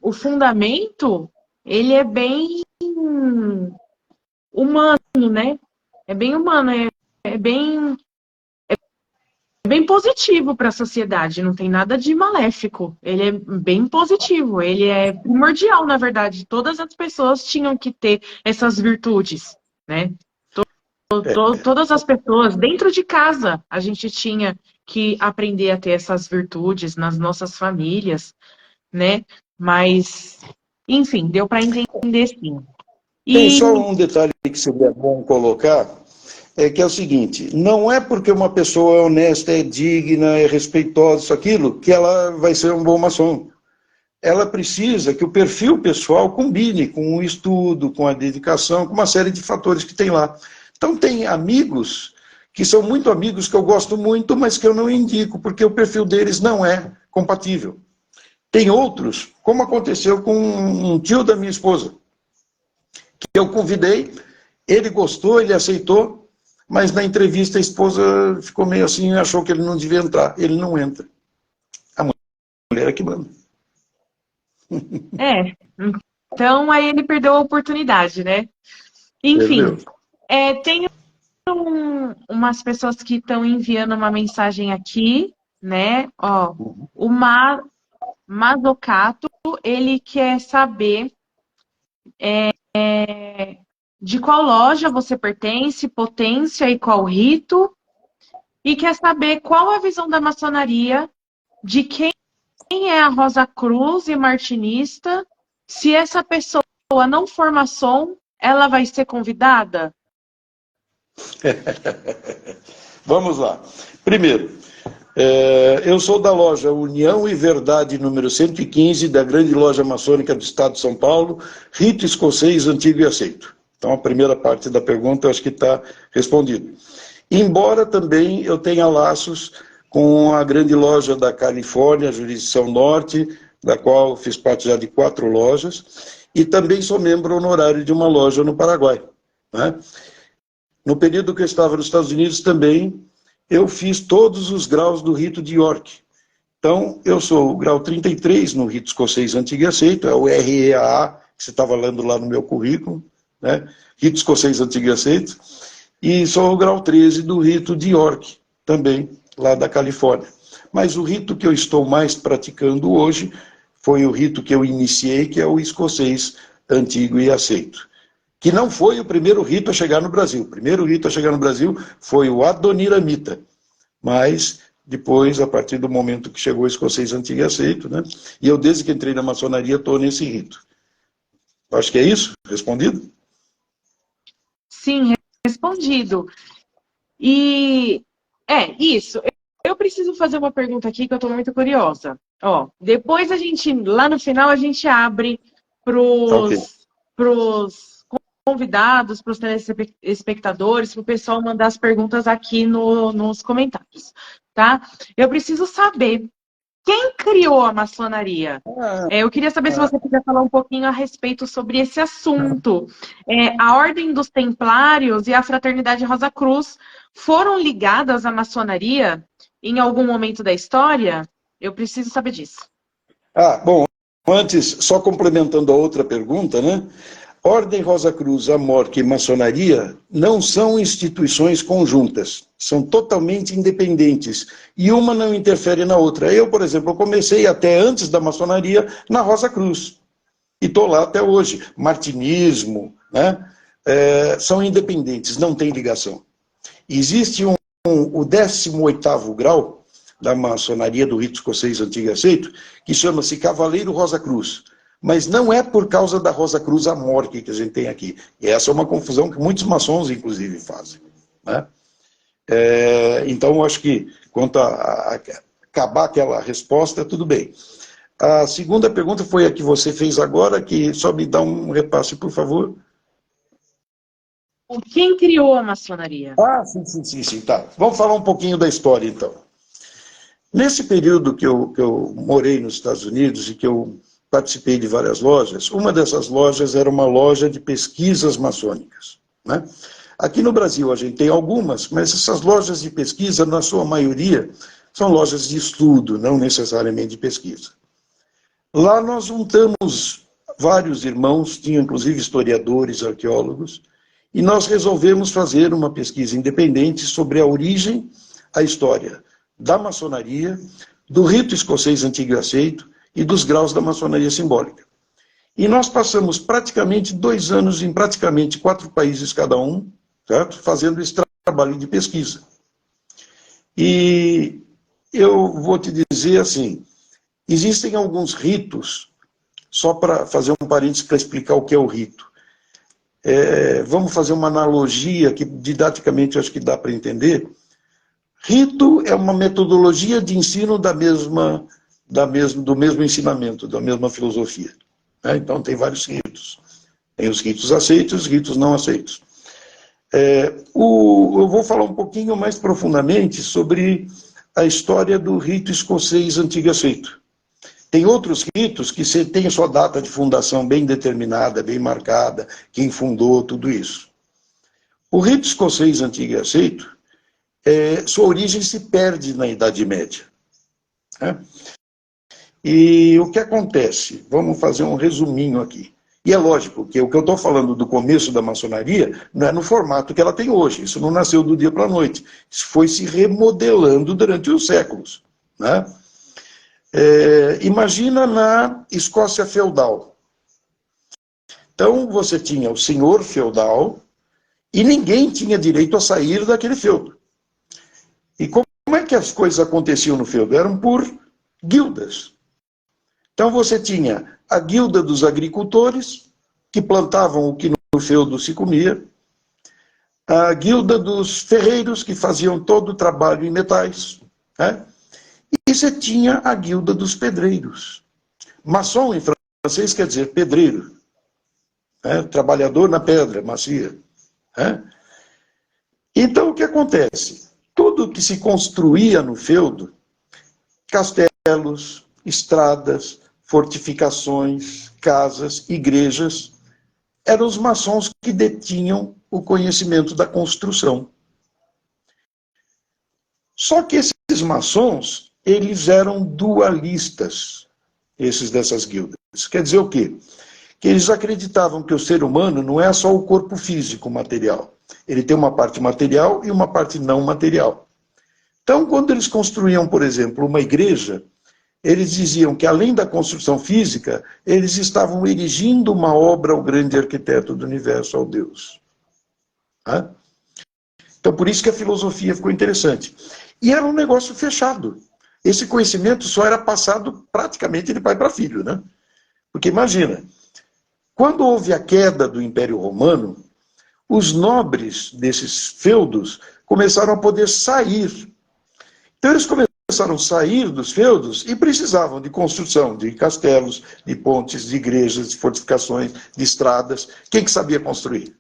o fundamento, ele é bem humano, né? É bem humano, é bem positivo para a sociedade, não tem nada de maléfico. Ele é bem positivo, ele é primordial, na verdade. Todas as pessoas tinham que ter essas virtudes, né? Todas as pessoas, dentro de casa, a gente tinha que aprender a ter essas virtudes nas nossas famílias, né? Mas, enfim, deu para entender sim. tem E só um detalhe que seria bom colocar, é que é o seguinte, não é porque uma pessoa é honesta, é digna, é respeitosa, isso, aquilo, que ela vai ser um bom maçom. Ela precisa que o perfil pessoal combine com o estudo, com a dedicação, com uma série de fatores que tem lá. Então tem amigos que são muito amigos, que eu gosto muito, mas que eu não indico, porque o perfil deles não é compatível. Tem outros, como aconteceu com um tio da minha esposa, que eu convidei, ele gostou, ele aceitou, mas na entrevista a esposa ficou meio assim, achou que ele não devia entrar. Ele não entra. A mulher é que manda. é, então aí ele perdeu a oportunidade, né? Enfim, Entendeu? tem umas pessoas que estão enviando uma mensagem aqui, né? Ó, o Mazocato, ele quer saber de qual loja você pertence, potência e qual rito, e quer saber qual a visão da maçonaria, de quem é a Rosa Cruz e martinista, se essa pessoa não for maçom, ela vai ser convidada? Vamos lá. Primeiro, eu sou da loja União e Verdade, número 115, da grande loja maçônica do Estado de São Paulo, rito escocês antigo e aceito. Então, a primeira parte da pergunta, acho que está respondido. Embora também eu tenha laços com a grande loja da Califórnia, jurisdição norte, da qual fiz parte já de 4 lojas, e também sou membro honorário de uma loja no Paraguai, né? No período que eu estava nos Estados Unidos também, eu fiz todos os graus do rito de York. Então, eu sou o grau 33 no rito escocês antigo e aceito, é o REAA, que você estava lendo lá no meu currículo, né? Rito escocês antigo e aceito, e sou o grau 13 do rito de York, também, lá da Califórnia. Mas o rito que eu estou mais praticando hoje foi o rito que eu iniciei, que é o escocês antigo e aceito, que não foi o primeiro rito a chegar no Brasil. O primeiro rito a chegar no Brasil foi o Adoniramita, mas depois, a partir do momento que chegou o escocês antigo e aceito, né? E eu, desde que entrei na maçonaria, estou nesse rito. Acho que é isso? Respondido? Sim, respondido. E isso. Eu preciso fazer uma pergunta aqui que eu estou muito curiosa. Ó, depois a gente, lá no final, a gente abre para Ok. os convidados, para os telespectadores, para o pessoal mandar as perguntas aqui nos comentários, tá? Eu preciso saber quem criou a maçonaria. Eu queria saber se você podia falar um pouquinho a respeito sobre esse assunto. A Ordem dos Templários e a Fraternidade Rosa Cruz foram ligadas à maçonaria em algum momento da história? Eu preciso saber disso. Bom, antes, só complementando a outra pergunta, né? Ordem Rosa Cruz, Amorque e Maçonaria não são instituições conjuntas, são totalmente independentes, e uma não interfere na outra. Eu, por exemplo, comecei até antes da maçonaria na Rosa Cruz, e estou lá até hoje. Martinismo, né? São independentes, não tem ligação. Existe o 18º grau da maçonaria do rito escocês antigo e aceito, que chama-se Cavaleiro Rosa Cruz. Mas não é por causa da Rosa Cruz Amorque que a gente tem aqui. E essa é uma confusão que muitos maçons, inclusive, fazem, né? Então, eu acho que, quanto a acabar aquela resposta, tudo bem. A segunda pergunta foi a que você fez agora, que só me dá um repasse, por favor. Quem criou a maçonaria? Sim, tá. Vamos falar um pouquinho da história, então. Nesse período que eu morei nos Estados Unidos e que eu participei de várias lojas, uma dessas lojas era uma loja de pesquisas maçônicas, né? Aqui no Brasil a gente tem algumas, mas essas lojas de pesquisa, na sua maioria, são lojas de estudo, não necessariamente de pesquisa. Lá nós juntamos vários irmãos, tinha inclusive historiadores, arqueólogos, e nós resolvemos fazer uma pesquisa independente sobre a origem, a história da maçonaria, do rito escocês antigo e aceito e dos graus da maçonaria simbólica. E nós passamos praticamente 2 anos em praticamente 4 países cada um, certo? Fazendo esse trabalho de pesquisa. E eu vou te dizer assim, existem alguns ritos, só para fazer um parênteses para explicar o que é o rito. Vamos fazer uma analogia que didaticamente acho que dá para entender. Rito é uma metodologia de ensino do mesmo ensinamento, da mesma filosofia, né? Então tem vários ritos. Tem os ritos aceitos e os ritos não aceitos. Eu vou falar um pouquinho mais profundamente sobre a história do rito escocês antigo aceito. Tem outros ritos que têm a sua data de fundação bem determinada, bem marcada, quem fundou, tudo isso. O rito escocês antigo e aceito, sua origem se perde na Idade Média, né? E o que acontece? Vamos fazer um resuminho aqui. E é lógico que o que eu estou falando do começo da maçonaria não é no formato que ela tem hoje. Isso não nasceu do dia para a noite. Isso foi se remodelando durante os séculos, né? Imagina na Escócia feudal. Então você tinha o senhor feudal e ninguém tinha direito a sair daquele feudo. E como é que as coisas aconteciam no feudo? Eram por guildas. Então você tinha a guilda dos agricultores, que plantavam o que no feudo se comia, a guilda dos ferreiros, que faziam todo o trabalho em metais, né? E você tinha a guilda dos pedreiros. Maçom em francês quer dizer pedreiro, né? Trabalhador na pedra macia, né? Então o que acontece? Tudo que se construía no feudo, castelos, estradas, fortificações, casas, igrejas, eram os maçons que detinham o conhecimento da construção. Só que esses maçons, eles eram dualistas, esses dessas guildas. Quer dizer o quê? Que eles acreditavam que o ser humano não é só o corpo físico material. Ele tem uma parte material e uma parte não material. Então, quando eles construíam, por exemplo, uma igreja, eles diziam que, além da construção física, eles estavam erigindo uma obra ao grande arquiteto do universo, ao Deus. Tá? Então, por isso que a filosofia ficou interessante. E era um negócio fechado. Esse conhecimento só era passado praticamente de pai para filho, né? Porque imagina, quando houve a queda do Império Romano, os nobres desses feudos começaram a poder sair. Então eles começaram a sair dos feudos e precisavam de construção de castelos, de pontes, de igrejas, de fortificações, de estradas. Quem que sabia construir?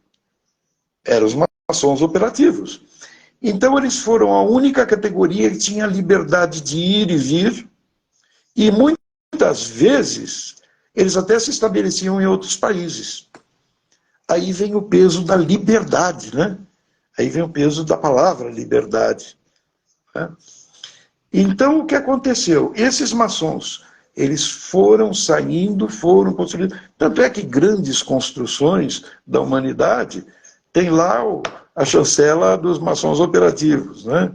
Eram os maçons operativos. Então eles foram a única categoria que tinha liberdade de ir e vir, e muitas vezes eles até se estabeleciam em outros países. Aí vem o peso da liberdade, né? Aí vem o peso da palavra liberdade, né? Então, o que aconteceu? Esses maçons, eles foram saindo, foram construindo. Tanto é que grandes construções da humanidade tem lá a chancela dos maçons operativos, né?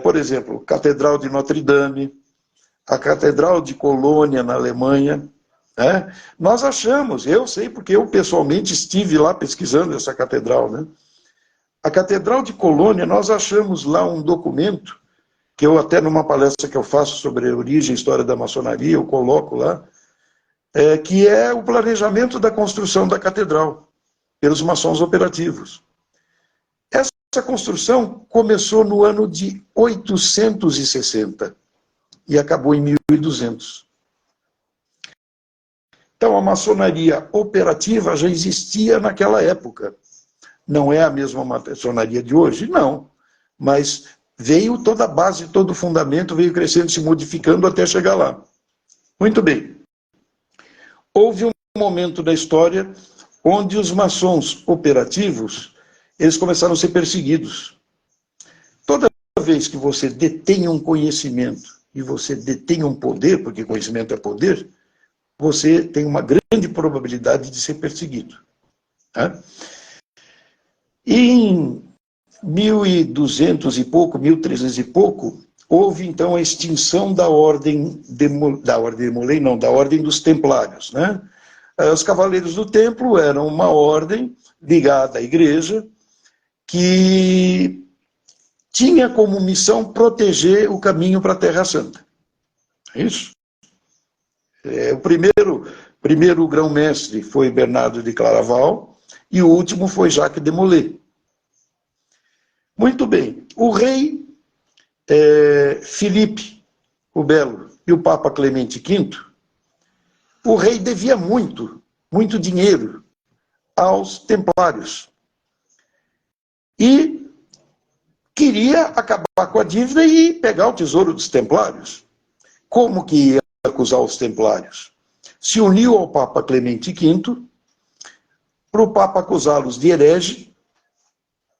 Por exemplo, Catedral de Notre Dame, a Catedral de Colônia, na Alemanha, né? Nós achamos, eu sei porque eu pessoalmente estive lá pesquisando essa catedral, né? A Catedral de Colônia, nós achamos lá um documento que eu até numa palestra que eu faço sobre a origem e história da maçonaria, eu coloco lá, que é o planejamento da construção da catedral, pelos maçons operativos. Essa construção começou no ano de 860 e acabou em 1200. Então a maçonaria operativa já existia naquela época. Não é a mesma maçonaria de hoje? Não, mas veio toda a base, todo o fundamento, veio crescendo, se modificando até chegar lá. Muito bem. Houve um momento da história onde os maçons operativos, eles começaram a ser perseguidos. Toda vez que você detém um conhecimento e você detém um poder, porque conhecimento é poder, você tem uma grande probabilidade de ser perseguido. Tá? E em 1200 e pouco, 1300 e pouco, houve então a extinção da ordem da ordem dos templários, né? Os cavaleiros do templo eram uma ordem ligada à igreja que tinha como missão proteger o caminho para a Terra Santa. É isso? O primeiro grão-mestre foi Bernardo de Claraval e o último foi Jacques de Molay. Muito bem, o rei Filipe o Belo e o Papa Clemente V, o rei devia muito dinheiro aos templários. E queria acabar com a dívida e pegar o tesouro dos templários. Como que ia acusar os templários? Se uniu ao Papa Clemente V para o Papa acusá-los de herege,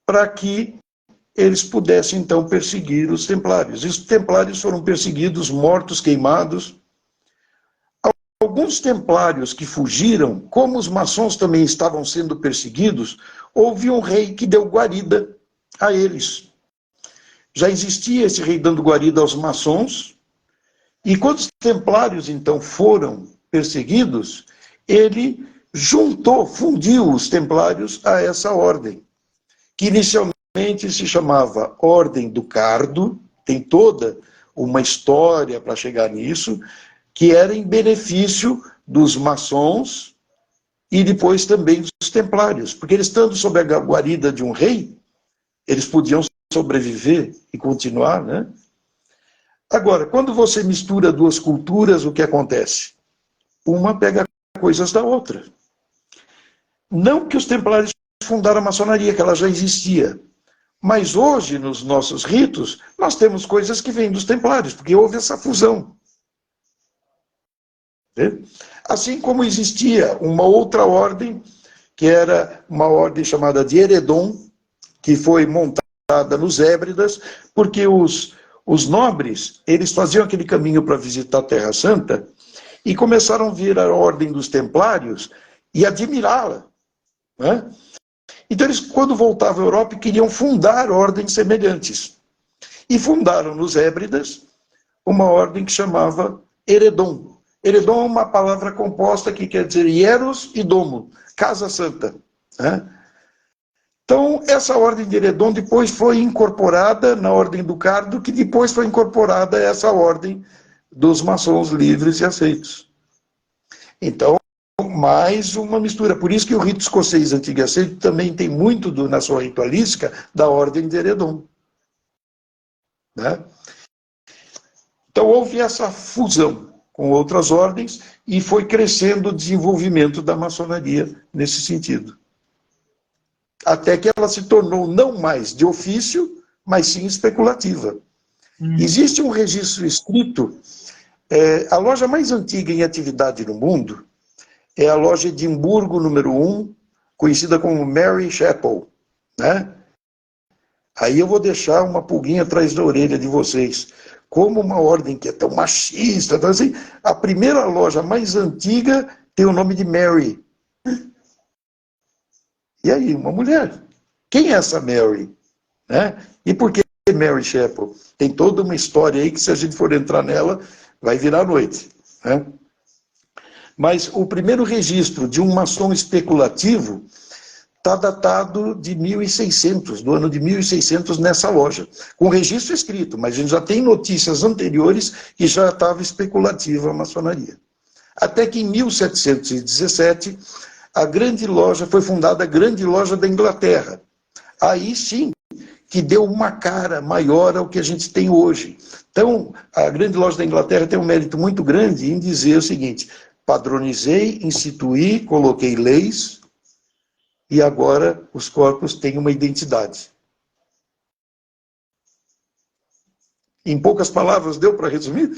para que eles pudessem, então, perseguir os templários. E os templários foram perseguidos, mortos, queimados. alguns templários que fugiram, como os maçons também estavam sendo perseguidos, houve um rei que deu guarida a eles. Já existia esse rei dando guarida aos maçons, e quando os templários, então, foram perseguidos, ele juntou, fundiu os templários a essa ordem, que inicialmente se chamava Ordem do Cardo, tem toda uma história para chegar nisso, que era em benefício dos maçons e depois também dos templários, porque eles, estando sob a guarida de um rei, eles podiam sobreviver e continuar, né? Agora, quando você mistura duas culturas, o que acontece? Uma pega coisas da outra. Não que os templários fundaram a maçonaria, que ela já existia. Mas hoje, nos nossos ritos, nós temos coisas que vêm dos templários, porque houve essa fusão. Assim como existia uma outra ordem, que era uma ordem chamada de Eredon, que foi montada nos Hébridas, porque os nobres, eles faziam aquele caminho para visitar a Terra Santa e começaram a vir a ordem dos templários e admirá-la, né? Então eles, quando voltavam à Europa, queriam fundar ordens semelhantes. E fundaram nos Hébridas uma ordem que chamava Eredon. Eredon é uma palavra composta que quer dizer hieros e domo, casa santa, né? Então, essa ordem de Eredon depois foi incorporada na ordem do Cardo, que depois foi incorporada a essa ordem dos maçons livres e aceitos. Então, mais uma mistura. Por isso que o rito escocês antigo e aceito também tem muito na sua ritualística da ordem de Eredon, né? Então, houve essa fusão com outras ordens e foi crescendo o desenvolvimento da maçonaria nesse sentido. Até que ela se tornou não mais de ofício, mas sim especulativa. Existe um registro escrito, a loja mais antiga em atividade no mundo é a loja Edimburgo número 1, conhecida como Mary Chapel, né? Aí eu vou deixar uma pulguinha atrás da orelha de vocês. Como uma ordem que é tão machista, então, assim, a primeira loja mais antiga tem o nome de Mary. E aí, uma mulher. Quem é essa Mary? Né? E por que Mary Chapel? Tem toda uma história aí que, se a gente for entrar nela, vai virar noite, né? Mas o primeiro registro de um maçom especulativo está datado de 1600, do ano de 1600, nessa loja. Com registro escrito, mas a gente já tem notícias anteriores que já estava especulativa a maçonaria. Até que em 1717, a grande loja, foi fundada a Grande Loja da Inglaterra. Aí sim, que deu uma cara maior ao que a gente tem hoje. Então, a Grande Loja da Inglaterra tem um mérito muito grande em dizer o seguinte: padronizei, instituí, coloquei leis, e agora os corpos têm uma identidade. Em poucas palavras, deu para resumir?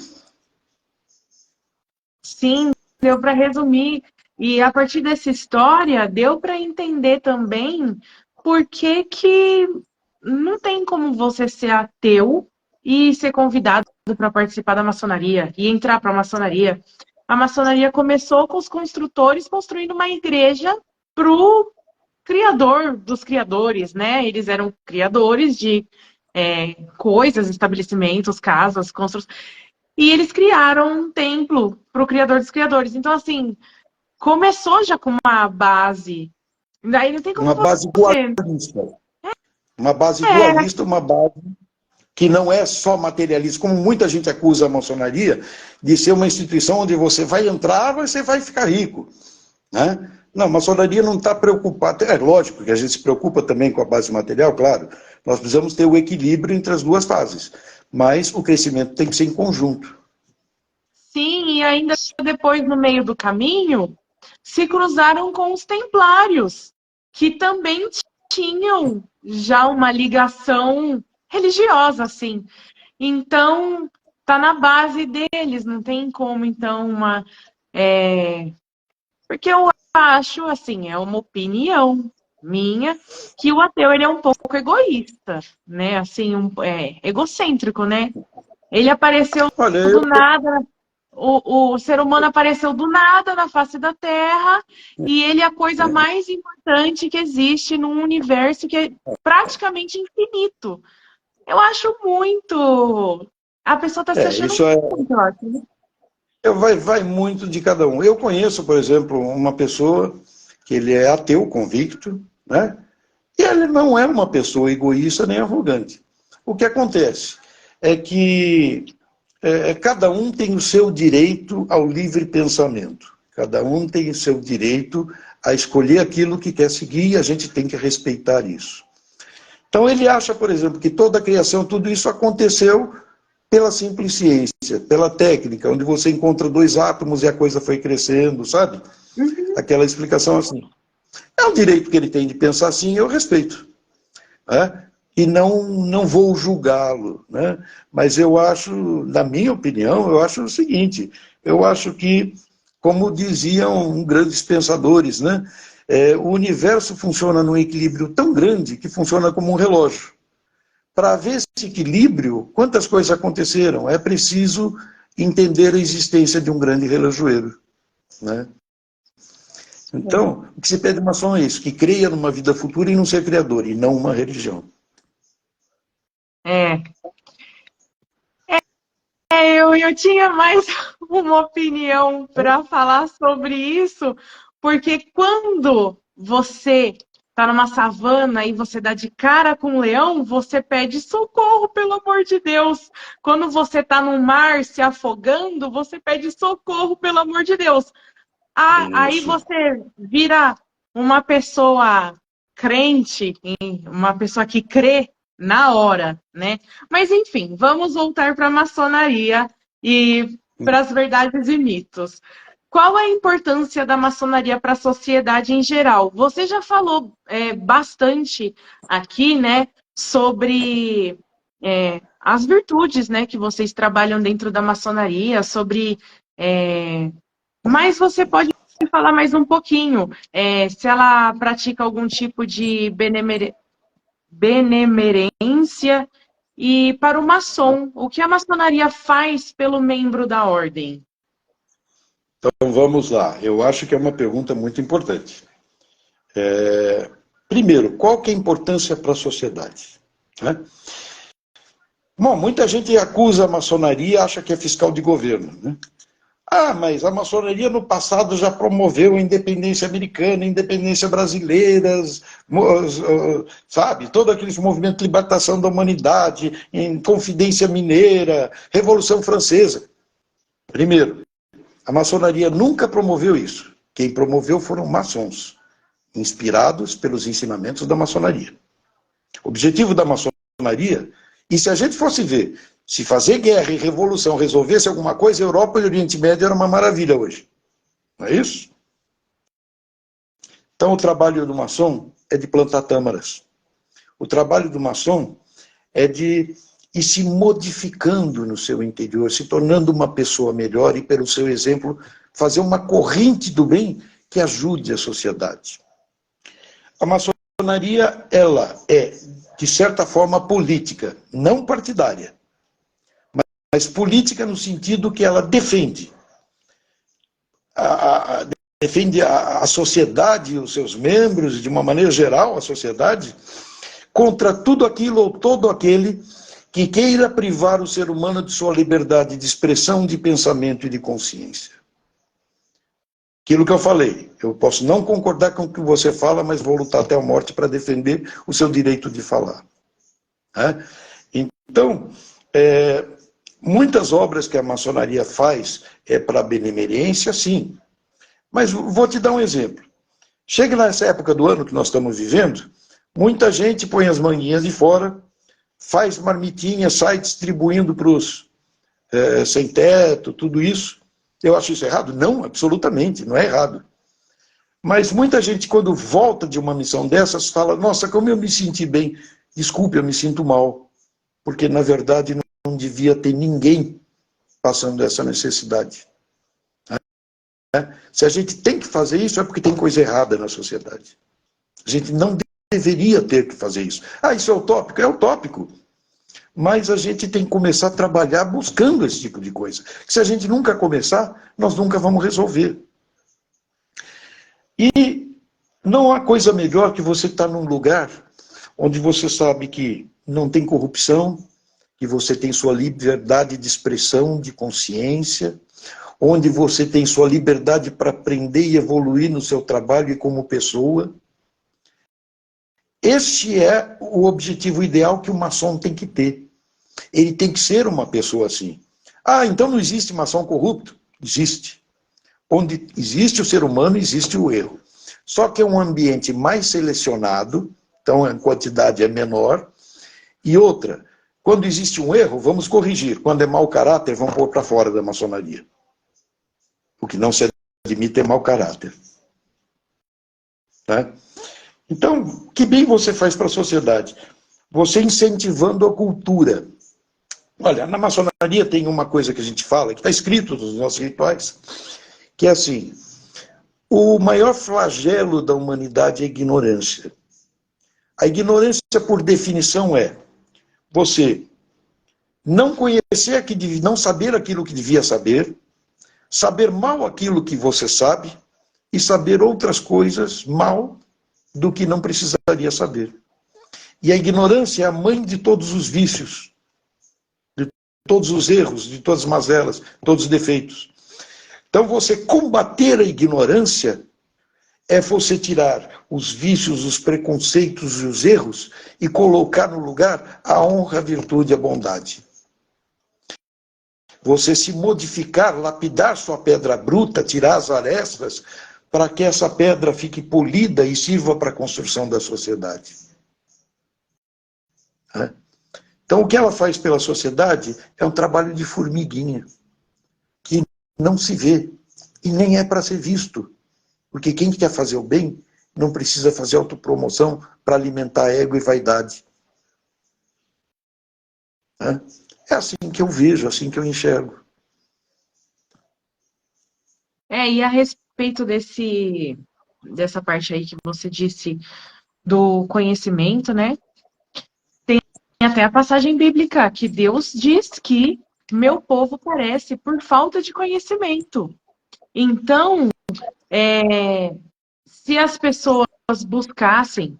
Sim, deu para resumir. E a partir dessa história, deu para entender também por que que não tem como você ser ateu e ser convidado para participar da maçonaria e entrar para a maçonaria. A maçonaria começou com os construtores construindo uma igreja para o criador dos criadores, né? Eles eram criadores de coisas, estabelecimentos, casas, construções. E eles criaram um templo para o criador dos criadores. Então, assim, começou já com uma base. Daí não tem como Uma base você... dualista. Uma base dualista, uma base que não é só materialista, como muita gente acusa a maçonaria de ser uma instituição onde você vai entrar, você vai ficar rico, né? Não, a maçonaria não está preocupada, é lógico que a gente se preocupa também com a base material, claro, nós precisamos ter o equilíbrio entre as duas fases, mas o crescimento tem que ser em conjunto. Sim, e ainda depois, no meio do caminho, se cruzaram com os templários, que também tinham já uma ligação religiosa, assim. Então, tá na base deles, não tem como, então, uma... Porque eu acho, assim, é uma opinião minha, que o ateu, ele é um pouco egoísta, né? Assim, egocêntrico, né? Ele apareceu Olha, do nada o ser humano apareceu do nada na face da Terra e ele é a coisa mais importante que existe num universo que é praticamente infinito. Eu acho muito. A pessoa está se achando Isso muito ótimo. vai muito de cada um. Eu conheço, por exemplo, uma pessoa que ele é ateu convicto, né? E ele não é uma pessoa egoísta nem arrogante. O que acontece é que cada um tem o seu direito ao livre pensamento. Cada um tem o seu direito a escolher aquilo que quer seguir e a gente tem que respeitar isso. Então ele acha, por exemplo, que toda a criação, tudo isso aconteceu pela simples ciência, pela técnica, onde você encontra dois átomos e a coisa foi crescendo, sabe? Uhum. Aquela explicação assim. É o direito que ele tem de pensar assim, eu respeito. Né? E não vou julgá-lo. Né? Mas eu acho, na minha opinião, eu acho o seguinte, eu acho que, como diziam grandes pensadores, né? O universo funciona num equilíbrio tão grande que funciona como um relógio. Para haver esse equilíbrio, quantas coisas aconteceram? É preciso entender a existência de um grande relojoeiro. Né? Então, o que se pede uma maçom é isso, que creia numa vida futura e num ser criador, e não uma religião. É. Eu tinha mais uma opinião para falar sobre isso, porque quando você está numa savana e você dá de cara com um leão, você pede socorro, pelo amor de Deus. Quando você está no mar se afogando, você pede socorro, pelo amor de Deus. Aí Isso. você vira uma pessoa crente, uma pessoa que crê na hora, né? Mas enfim, vamos voltar para a maçonaria e para as verdades e mitos. Qual a importância da maçonaria para a sociedade em geral? Você já falou bastante aqui, né, sobre as virtudes, né, que vocês trabalham dentro da maçonaria, sobre mas você pode falar mais um pouquinho, se ela pratica algum tipo de benemerência e para o maçom, o que a maçonaria faz pelo membro da ordem? Então vamos lá, eu acho que é uma pergunta muito importante. Primeiro, qual que é a importância para a sociedade? Né? Bom, muita gente acusa a maçonaria e acha que é fiscal de governo. Né? Ah, mas a maçonaria no passado já promoveu a independência americana, a independência brasileira, sabe? Todo aquele movimento de libertação da humanidade, em Confidência Mineira, Revolução Francesa. Primeiro, a maçonaria nunca promoveu isso. Quem promoveu foram maçons, inspirados pelos ensinamentos da maçonaria. O objetivo da maçonaria, e se a gente fosse ver, se fazer guerra e revolução resolvesse alguma coisa, a Europa e o Oriente Médio era uma maravilha hoje. Não é isso? Então o trabalho do maçom é de plantar tâmaras. O trabalho do maçom é de ir se modificando no seu interior, se tornando uma pessoa melhor e, pelo seu exemplo, fazer uma corrente do bem que ajude a sociedade. A maçonaria, ela é, de certa forma, política, não partidária, mas política no sentido que ela defende. Defende a sociedade, os seus membros, de uma maneira geral, a sociedade, contra tudo aquilo ou todo aquele que queira privar o ser humano de sua liberdade de expressão, de pensamento e de consciência. Aquilo que eu falei, eu posso não concordar com o que você fala, mas vou lutar até a morte para defender o seu direito de falar. Então, muitas obras que a maçonaria faz para benemerência, sim. Mas vou te dar um exemplo. Chega nessa época do ano que nós estamos vivendo, muita gente põe as manguinhas de fora, faz marmitinha, sai distribuindo para os sem teto, tudo isso. Eu acho isso errado? Não, absolutamente, não é errado. Mas muita gente, quando volta de uma missão dessas, fala, nossa, como eu me senti bem. Desculpe, eu me sinto mal. Porque, na verdade, não devia ter ninguém passando essa necessidade. Se a gente tem que fazer isso, é porque tem coisa errada na sociedade. A gente não deveria ter que fazer isso. Ah, isso é utópico? É utópico. mas a gente tem que começar a trabalhar buscando esse tipo de coisa. Se a gente nunca começar, nós nunca vamos resolver. E não há coisa melhor que você estar num lugar onde você sabe que não tem corrupção, que você tem sua liberdade de expressão, de consciência, onde você tem sua liberdade para aprender e evoluir no seu trabalho e como pessoa. Este é o objetivo ideal que o maçom tem que ter. Ele tem que ser uma pessoa assim. Ah, então não existe maçom corrupto? Existe. Onde existe o ser humano, existe o erro. Só que é um ambiente mais selecionado, então a quantidade é menor. E outra, quando existe um erro, vamos corrigir. Quando é mau caráter, vamos pôr para fora da maçonaria. O que não se admite é mau caráter. Tá? Então, que bem você faz para a sociedade? Você incentivando a cultura. Olha, na maçonaria tem uma coisa que a gente fala, que está escrito nos nossos rituais, que é assim, o maior flagelo da humanidade é a ignorância. A ignorância, por definição, é você não conhecer, não saber aquilo que devia saber, saber mal aquilo que você sabe e saber outras coisas mal do que não precisaria saber. E a ignorância é a mãe de todos os vícios, de todos os erros, de todas as mazelas, todos os defeitos. Então você combater a ignorância é você tirar os vícios, os preconceitos e os erros e colocar no lugar a honra, a virtude e a bondade. Você se modificar, lapidar sua pedra bruta, tirar as arestas, para que essa pedra fique polida e sirva para a construção da sociedade. Então, o que ela faz pela sociedade é um trabalho de formiguinha, que não se vê e nem é para ser visto. Porque quem quer fazer o bem não precisa fazer autopromoção para alimentar ego e vaidade. É assim que eu vejo, assim que eu enxergo. E a respeito dessa parte aí que você disse do conhecimento, né? Tem até a passagem bíblica que Deus diz que meu povo perece por falta de conhecimento. Então, se as pessoas buscassem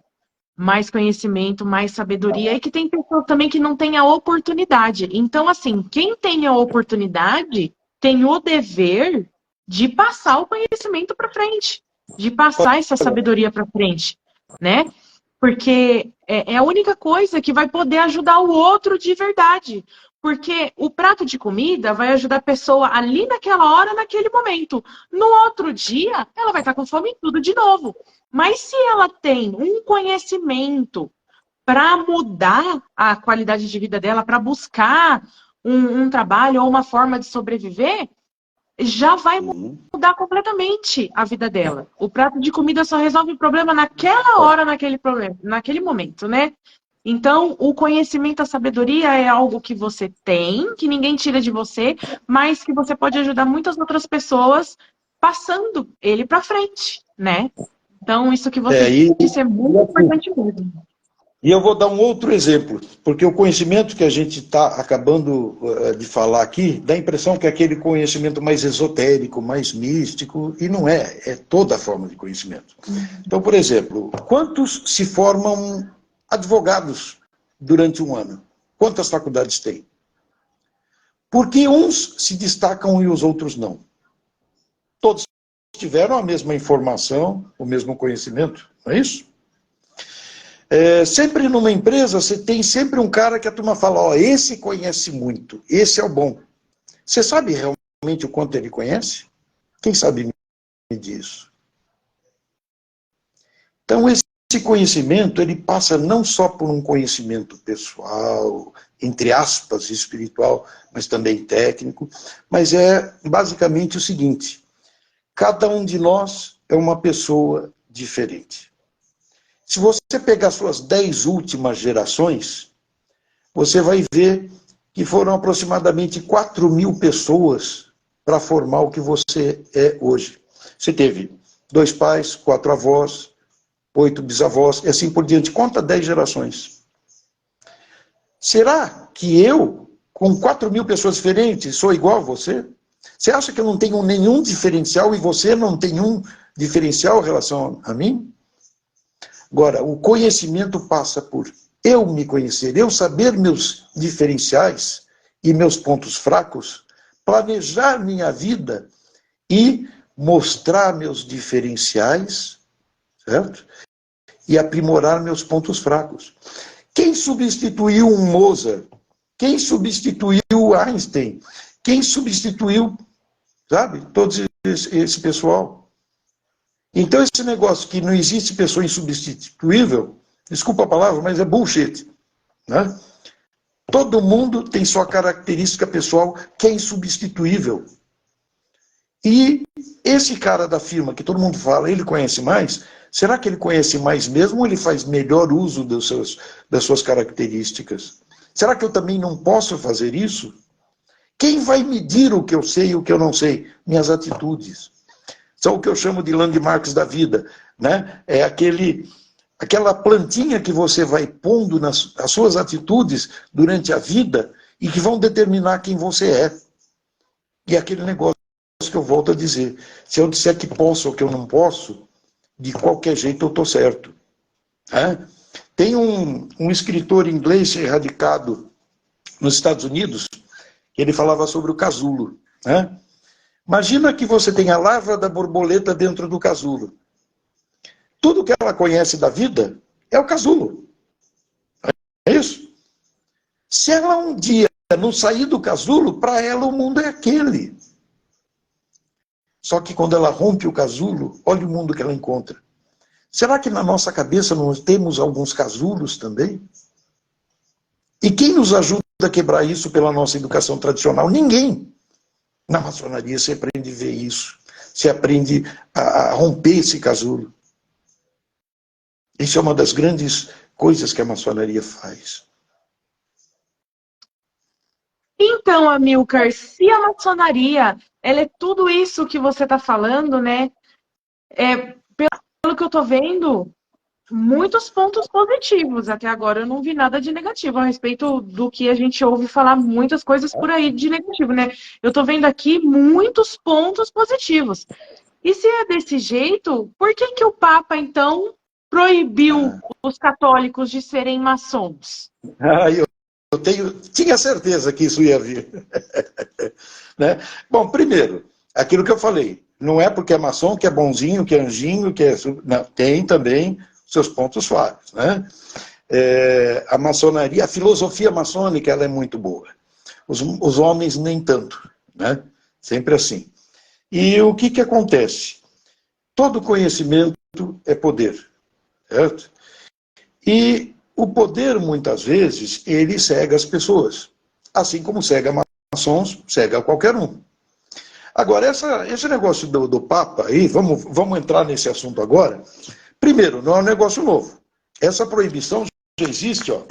mais conhecimento, mais sabedoria, e que tem pessoas também que não têm a oportunidade. Então, assim, quem tem a oportunidade tem o dever de passar o conhecimento para frente, de passar essa sabedoria para frente, né? Porque é a única coisa que vai poder ajudar o outro de verdade. Porque o prato de comida vai ajudar a pessoa ali naquela hora, naquele momento. No outro dia, ela vai estar com fome em tudo de novo. Mas se ela tem um conhecimento para mudar a qualidade de vida dela, para buscar um trabalho ou uma forma de sobreviver, já vai mudar completamente a vida dela. O prato de comida só resolve o problema naquela hora, naquele momento, né? Então, o conhecimento, a sabedoria é algo que você tem, que ninguém tira de você, mas que você pode ajudar muitas outras pessoas passando ele para frente, né? Então, isso que você disse é muito importante mesmo. E eu vou dar um outro exemplo, porque o conhecimento que a gente está acabando de falar aqui, dá a impressão que é aquele conhecimento mais esotérico, mais místico, e não é, é toda a forma de conhecimento. Então, por exemplo, quantos se formam advogados durante um ano? Quantas faculdades tem? Por que uns se destacam e os outros não? Todos tiveram a mesma informação, o mesmo conhecimento, não é isso? Sempre numa empresa, você tem sempre um cara que a turma fala, ó, esse conhece muito, esse é o bom. Você sabe realmente o quanto ele conhece? Quem sabe medir isso? Então, esse conhecimento, ele passa não só por um conhecimento pessoal, entre aspas, espiritual, mas também técnico, mas é basicamente o seguinte, cada um de nós é uma pessoa diferente. Se você pegar suas 10 últimas gerações, você vai ver que foram aproximadamente 4.000 pessoas para formar o que você é hoje. Você teve 2 pais, 4 avós, 8 bisavós, e assim por diante. Conta 10 gerações. Será que eu, com 4.000 pessoas diferentes, sou igual a você? Você acha que eu não tenho nenhum diferencial e você não tem um diferencial em relação a mim? Agora, o conhecimento passa por eu me conhecer, eu saber meus diferenciais e meus pontos fracos, planejar minha vida e mostrar meus diferenciais, certo? E aprimorar meus pontos fracos. Quem substituiu um Mozart? Quem substituiu Einstein? Quem substituiu, sabe, todo esse pessoal? Então esse negócio que não existe pessoa insubstituível, desculpa a palavra, mas é bullshit, né? Todo mundo tem sua característica pessoal que é insubstituível. E esse cara da firma que todo mundo fala, ele conhece mais, será que ele conhece mais mesmo ou ele faz melhor uso das suas características? Será que eu também não posso fazer isso? Quem vai medir o que eu sei e o que eu não sei? Minhas atitudes. São o que eu chamo de landmarks da vida, né? É aquela plantinha que você vai pondo nas as suas atitudes durante a vida e que vão determinar quem você é. E aquele negócio que eu volto a dizer, se eu disser que posso ou que eu não posso, de qualquer jeito eu estou certo. É? Tem um escritor inglês radicado nos Estados Unidos, que ele falava sobre o casulo. Né? Imagina que você tem a larva da borboleta dentro do casulo. Tudo que ela conhece da vida é o casulo. É isso? Se ela um dia não sair do casulo, para ela o mundo é aquele. Só que quando ela rompe o casulo, olha o mundo que ela encontra. Será que na nossa cabeça nós temos alguns casulos também? E quem nos ajuda a quebrar isso pela nossa educação tradicional? Ninguém. Na maçonaria se aprende a ver isso. Se aprende a romper esse casulo. Isso é uma das grandes coisas que a maçonaria faz. Então, Amilcar, se a maçonaria, ela é tudo isso que você está falando, né? Pelo que eu estou vendo, muitos pontos positivos. Até agora eu não vi nada de negativo a respeito do que a gente ouve falar muitas coisas por aí de negativo, né? Eu estou vendo aqui muitos pontos positivos. E se é desse jeito, por que que o Papa, então, proibiu os católicos de serem maçons? Eu tinha certeza que isso ia vir. Né? Bom, primeiro, aquilo que eu falei, não é porque é maçom que é bonzinho, que é anjinho, que é... Não, tem também seus pontos falhos. Né? A maçonaria, a filosofia maçônica, ela é muito boa. Os homens nem tanto. Né? Sempre assim. E o que acontece? Todo conhecimento é poder. Certo? E o poder, muitas vezes, ele cega as pessoas. Assim como cega maçons, cega qualquer um. Agora, esse negócio do Papa aí, vamos entrar nesse assunto agora. Primeiro, não é um negócio novo. Essa proibição já existe, ó,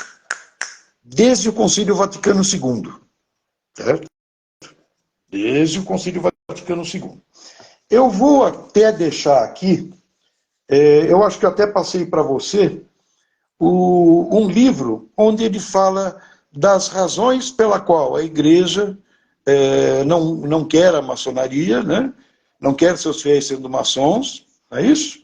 desde o Concílio Vaticano II. Certo? Desde o Concílio Vaticano II. Eu vou até deixar aqui, eu acho que eu até passei para você, um livro onde ele fala das razões pela qual a igreja não quer a maçonaria, né? Não quer seus fiéis sendo maçons, não é isso?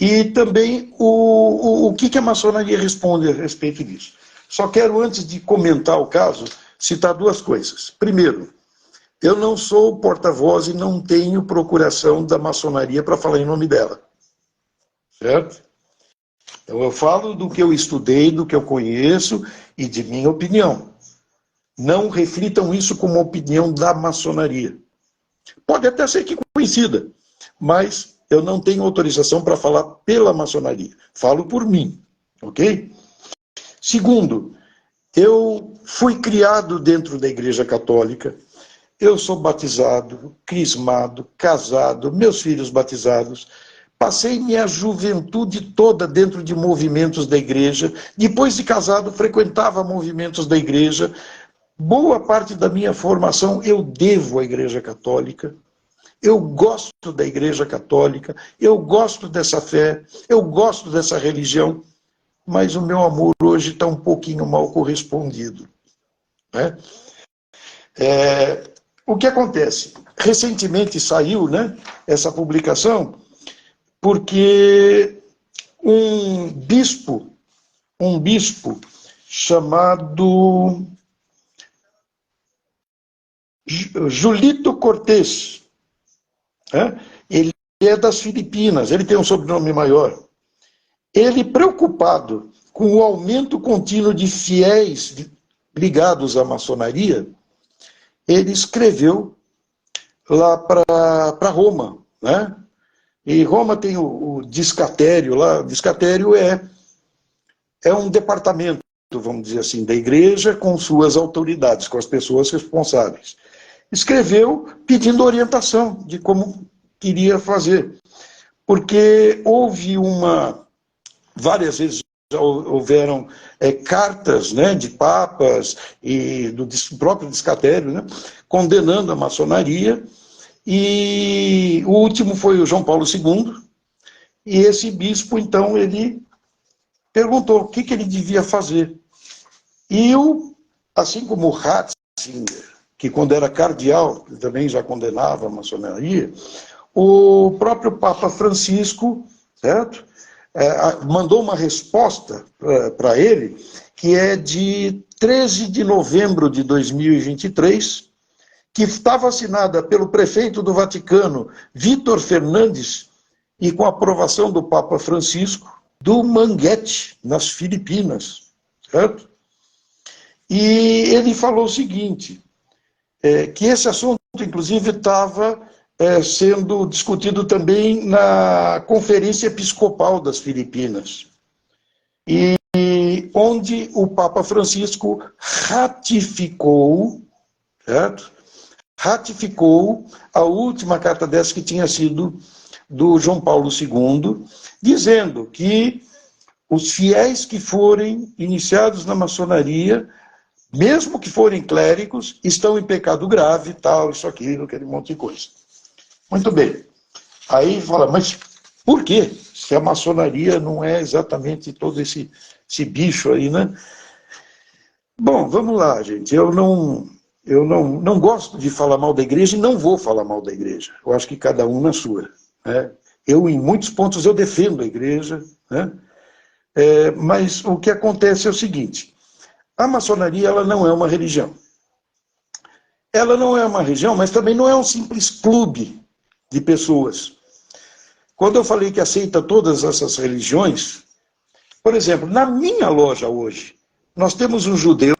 E também o que a maçonaria responde a respeito disso. Só quero, antes de comentar o caso, citar duas coisas. Primeiro, eu não sou porta-voz e não tenho procuração da maçonaria para falar em nome dela. Certo? Então eu falo do que eu estudei, do que eu conheço e de minha opinião. Não reflitam isso como opinião da maçonaria. Pode até ser que coincida, mas eu não tenho autorização para falar pela maçonaria. Falo por mim, ok? Segundo, eu fui criado dentro da Igreja Católica. Eu sou batizado, crismado, casado, meus filhos batizados. Passei minha juventude toda dentro de movimentos da igreja. Depois de casado, frequentava movimentos da igreja. Boa parte da minha formação eu devo à Igreja Católica. Eu gosto da Igreja Católica. Eu gosto dessa fé. Eu gosto dessa religião. mas o meu amor hoje está um pouquinho mal correspondido. Né? O que acontece? Recentemente saiu, né, essa publicação, porque um bispo chamado Julito Cortés, né? Ele é das Filipinas, ele tem um sobrenome maior. Ele, preocupado com o aumento contínuo de fiéis ligados à maçonaria, ele escreveu lá para Roma, né? E Roma tem o Discatério lá. O Discatério é um departamento, vamos dizer assim, da igreja com suas autoridades, com as pessoas responsáveis. Escreveu pedindo orientação de como queria fazer. Porque houve várias vezes houveram cartas, né, de papas e do próprio Discatério, né, condenando a maçonaria, e o último foi o João Paulo II, e esse bispo, então, ele perguntou o que ele devia fazer. E assim como o Ratzinger, que quando era cardeal também já condenava a maçonaria, o próprio Papa Francisco, certo? Mandou uma resposta para ele, que é de 13 de novembro de 2023, que estava assinada pelo prefeito do Vaticano, Vítor Fernandes, e com a aprovação do Papa Francisco, do Manguete, nas Filipinas, certo? E ele falou o seguinte, que esse assunto, inclusive, estava sendo discutido também na Conferência Episcopal das Filipinas, e onde o Papa Francisco ratificou, certo? Ratificou a última carta dessa que tinha sido do João Paulo II, dizendo que os fiéis que forem iniciados na maçonaria, mesmo que forem clérigos, estão em pecado grave, tal, isso, aquilo, aquele monte de coisa. Muito bem. Aí fala, mas por quê? Se a maçonaria não é exatamente todo esse bicho aí, né? Bom, vamos lá, gente. Eu não gosto de falar mal da igreja e não vou falar mal da igreja. Eu acho que cada um na sua. Né? Eu, em muitos pontos, eu defendo a igreja, né? Mas o que acontece é o seguinte, a maçonaria ela não é uma religião. Ela não é uma religião, mas também não é um simples clube de pessoas. Quando eu falei que aceita todas essas religiões, por exemplo, na minha loja hoje, nós temos um judeu,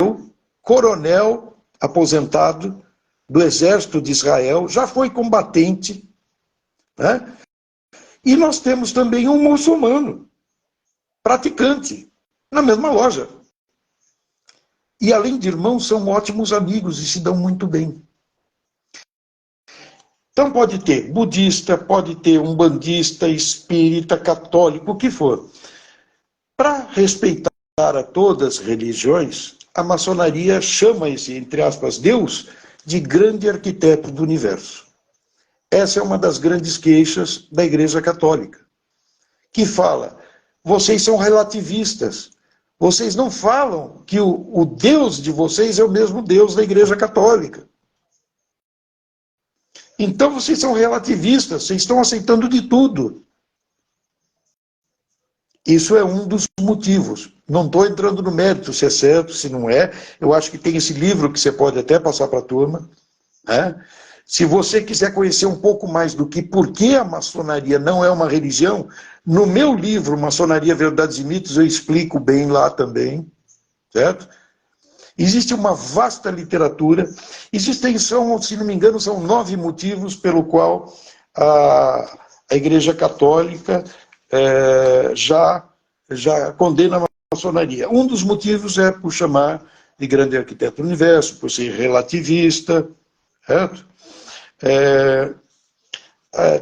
coronel, aposentado, do exército de Israel, já foi combatente, né? E nós temos também um muçulmano, praticante, na mesma loja. E além de irmãos, são ótimos amigos e se dão muito bem. Então pode ter budista, pode ter umbandista, espírita, católico, o que for. Para respeitar a todas as religiões, a maçonaria chama esse, entre aspas, Deus, de grande arquiteto do universo. Essa é uma das grandes queixas da Igreja Católica, que fala, vocês são relativistas, vocês não falam que o Deus de vocês é o mesmo Deus da Igreja Católica. Então vocês são relativistas, vocês estão aceitando de tudo. Isso é um dos motivos. Não estou entrando no mérito se é certo, se não é. Eu acho que tem esse livro que você pode até passar para a turma, né? Se você quiser conhecer um pouco mais do que por que a maçonaria não é uma religião, no meu livro, Maçonaria, Verdades e Mitos, eu explico bem lá também, certo? Existe uma vasta literatura, existem, se não me engano, são 9 motivos pelo qual a Igreja Católica já condena a maçonaria. Um dos motivos é por chamar de grande arquiteto do universo, por ser relativista, certo?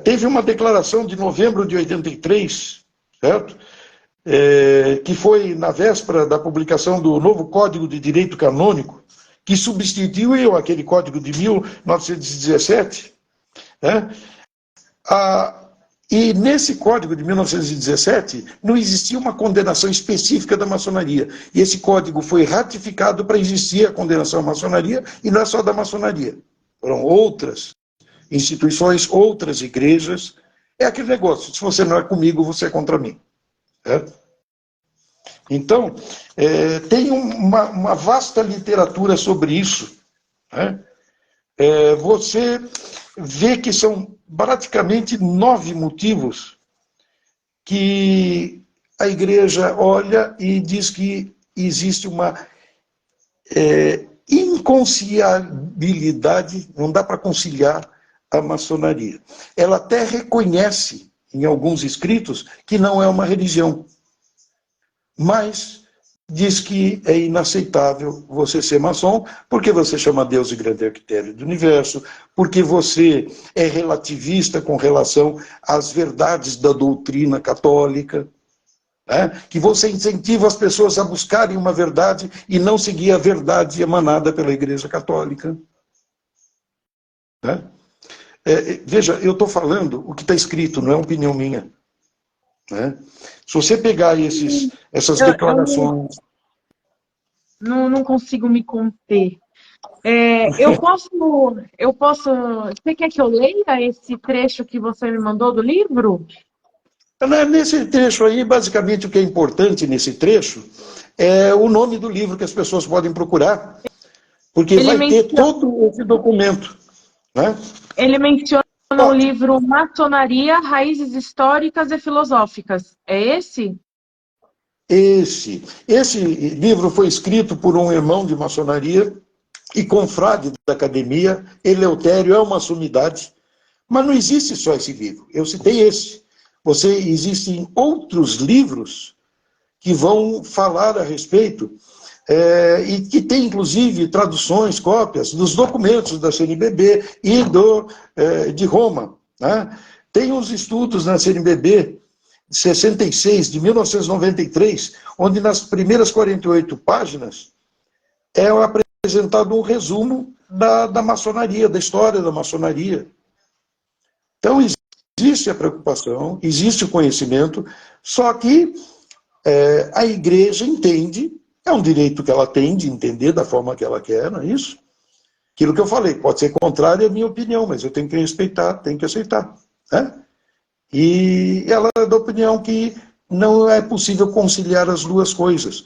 Teve uma declaração de novembro de 83, certo? Que foi na véspera da publicação do novo Código de Direito Canônico, que substituiu aquele Código de 1917, né? E nesse código de 1917, não existia uma condenação específica da maçonaria. E esse código foi ratificado para existir a condenação à maçonaria, e não é só da maçonaria. Foram outras instituições, outras igrejas. É aquele negócio, se você não é comigo, você é contra mim. Certo? Então, tem uma vasta literatura sobre isso. Né? Você vê que são praticamente 9 motivos que a igreja olha e diz que existe uma inconciliabilidade, não dá para conciliar a maçonaria. Ela até reconhece, em alguns escritos, que não é uma religião, mas diz que é inaceitável você ser maçom, porque você chama Deus de grande arquiteto do universo, porque você é relativista com relação às verdades da doutrina católica, né? Que você incentiva as pessoas a buscarem uma verdade e não seguir a verdade emanada pela Igreja Católica. Né? Veja, eu estou falando o que está escrito, não é opinião minha. Né? Se você pegar essas declarações... Não consigo me conter. Eu posso... Você quer que eu leia esse trecho que você me mandou do livro? Nesse trecho aí, basicamente, o que é importante nesse trecho é o nome do livro que as pessoas podem procurar, porque Ele vai ter todo esse documento. Né? Ele menciona o livro Maçonaria, Raízes Históricas e Filosóficas. É esse? Esse livro foi escrito por um irmão de maçonaria e confrade da academia. Eleutério é uma sumidade, mas não existe só esse livro. Eu citei esse. Existem outros livros que vão falar a respeito e que tem, inclusive, traduções, cópias dos documentos da CNBB e de Roma. Né? Tem uns estudos na CNBB de 66, de 1993, onde nas primeiras 48 páginas é apresentado um resumo da maçonaria, da história da maçonaria. Então, existe a preocupação, existe o conhecimento, só que a igreja entende, é um direito que ela tem de entender da forma que ela quer, não é isso? Aquilo que eu falei, pode ser contrário à minha opinião, mas eu tenho que respeitar, tenho que aceitar. Né? E ela é da opinião que não é possível conciliar as duas coisas.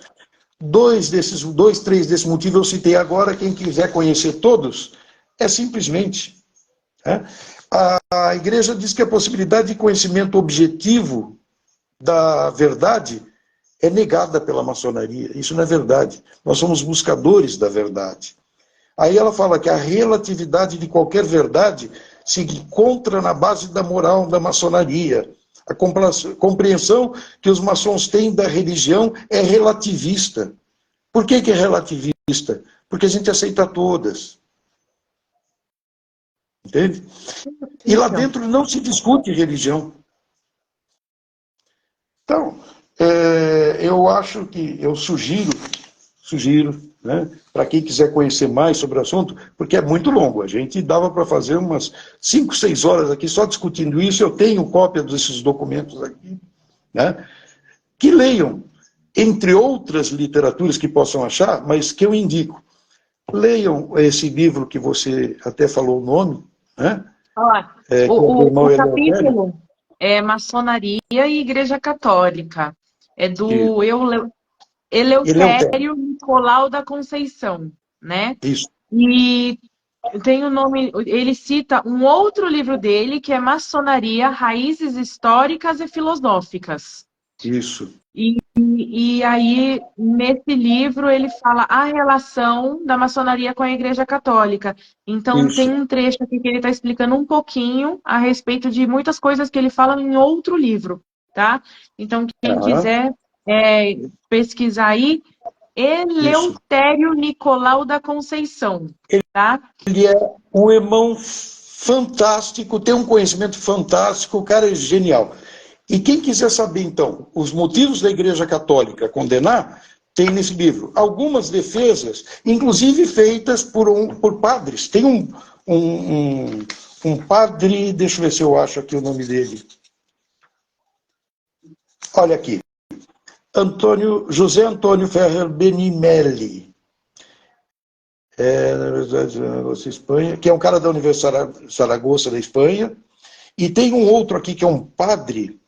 Três desses motivos eu citei agora, quem quiser conhecer todos, é simplesmente... Né? A igreja diz que a possibilidade de conhecimento objetivo da verdade é negada pela maçonaria. Isso não é verdade. Nós somos buscadores da verdade. Aí ela fala que a relatividade de qualquer verdade se encontra na base da moral da maçonaria. A compreensão que os maçons têm da religião é relativista. Por que é relativista? Porque a gente aceita todas. Entende? E lá dentro não se discute religião. Então, eu acho que, eu sugiro, né, para quem quiser conhecer mais sobre o assunto, porque é muito longo, a gente dava para fazer umas 5, 6 horas aqui só discutindo isso, eu tenho cópia desses documentos aqui, né, que leiam, entre outras literaturas que possam achar, mas que eu indico. Leiam esse livro que você até falou o nome, né? O capítulo é Maçonaria e Igreja Católica. É do Eleutério Nicolau da Conceição, né? Isso. E tem o nome, ele cita um outro livro dele, que é Maçonaria, Raízes Históricas e Filosóficas. Isso. E aí, nesse livro, ele fala a relação da maçonaria com a Igreja Católica. Então, Isso. tem um trecho aqui que ele está explicando um pouquinho a respeito de muitas coisas que ele fala em outro livro, tá? Então, quem quiser pesquisar aí, Eleutério Nicolau da Conceição, tá? Ele é um irmão fantástico, tem um conhecimento fantástico, o cara é genial. E quem quiser saber, então, os motivos da Igreja Católica condenar, tem nesse livro. Algumas defesas, inclusive feitas por padres. Tem um padre, deixa eu ver se eu acho aqui o nome dele. Olha aqui, José Antônio Ferrer Benimelli, na verdade, Espanha, que é um cara da Universidade de Saragoça, da Espanha, e tem um outro aqui que é um padre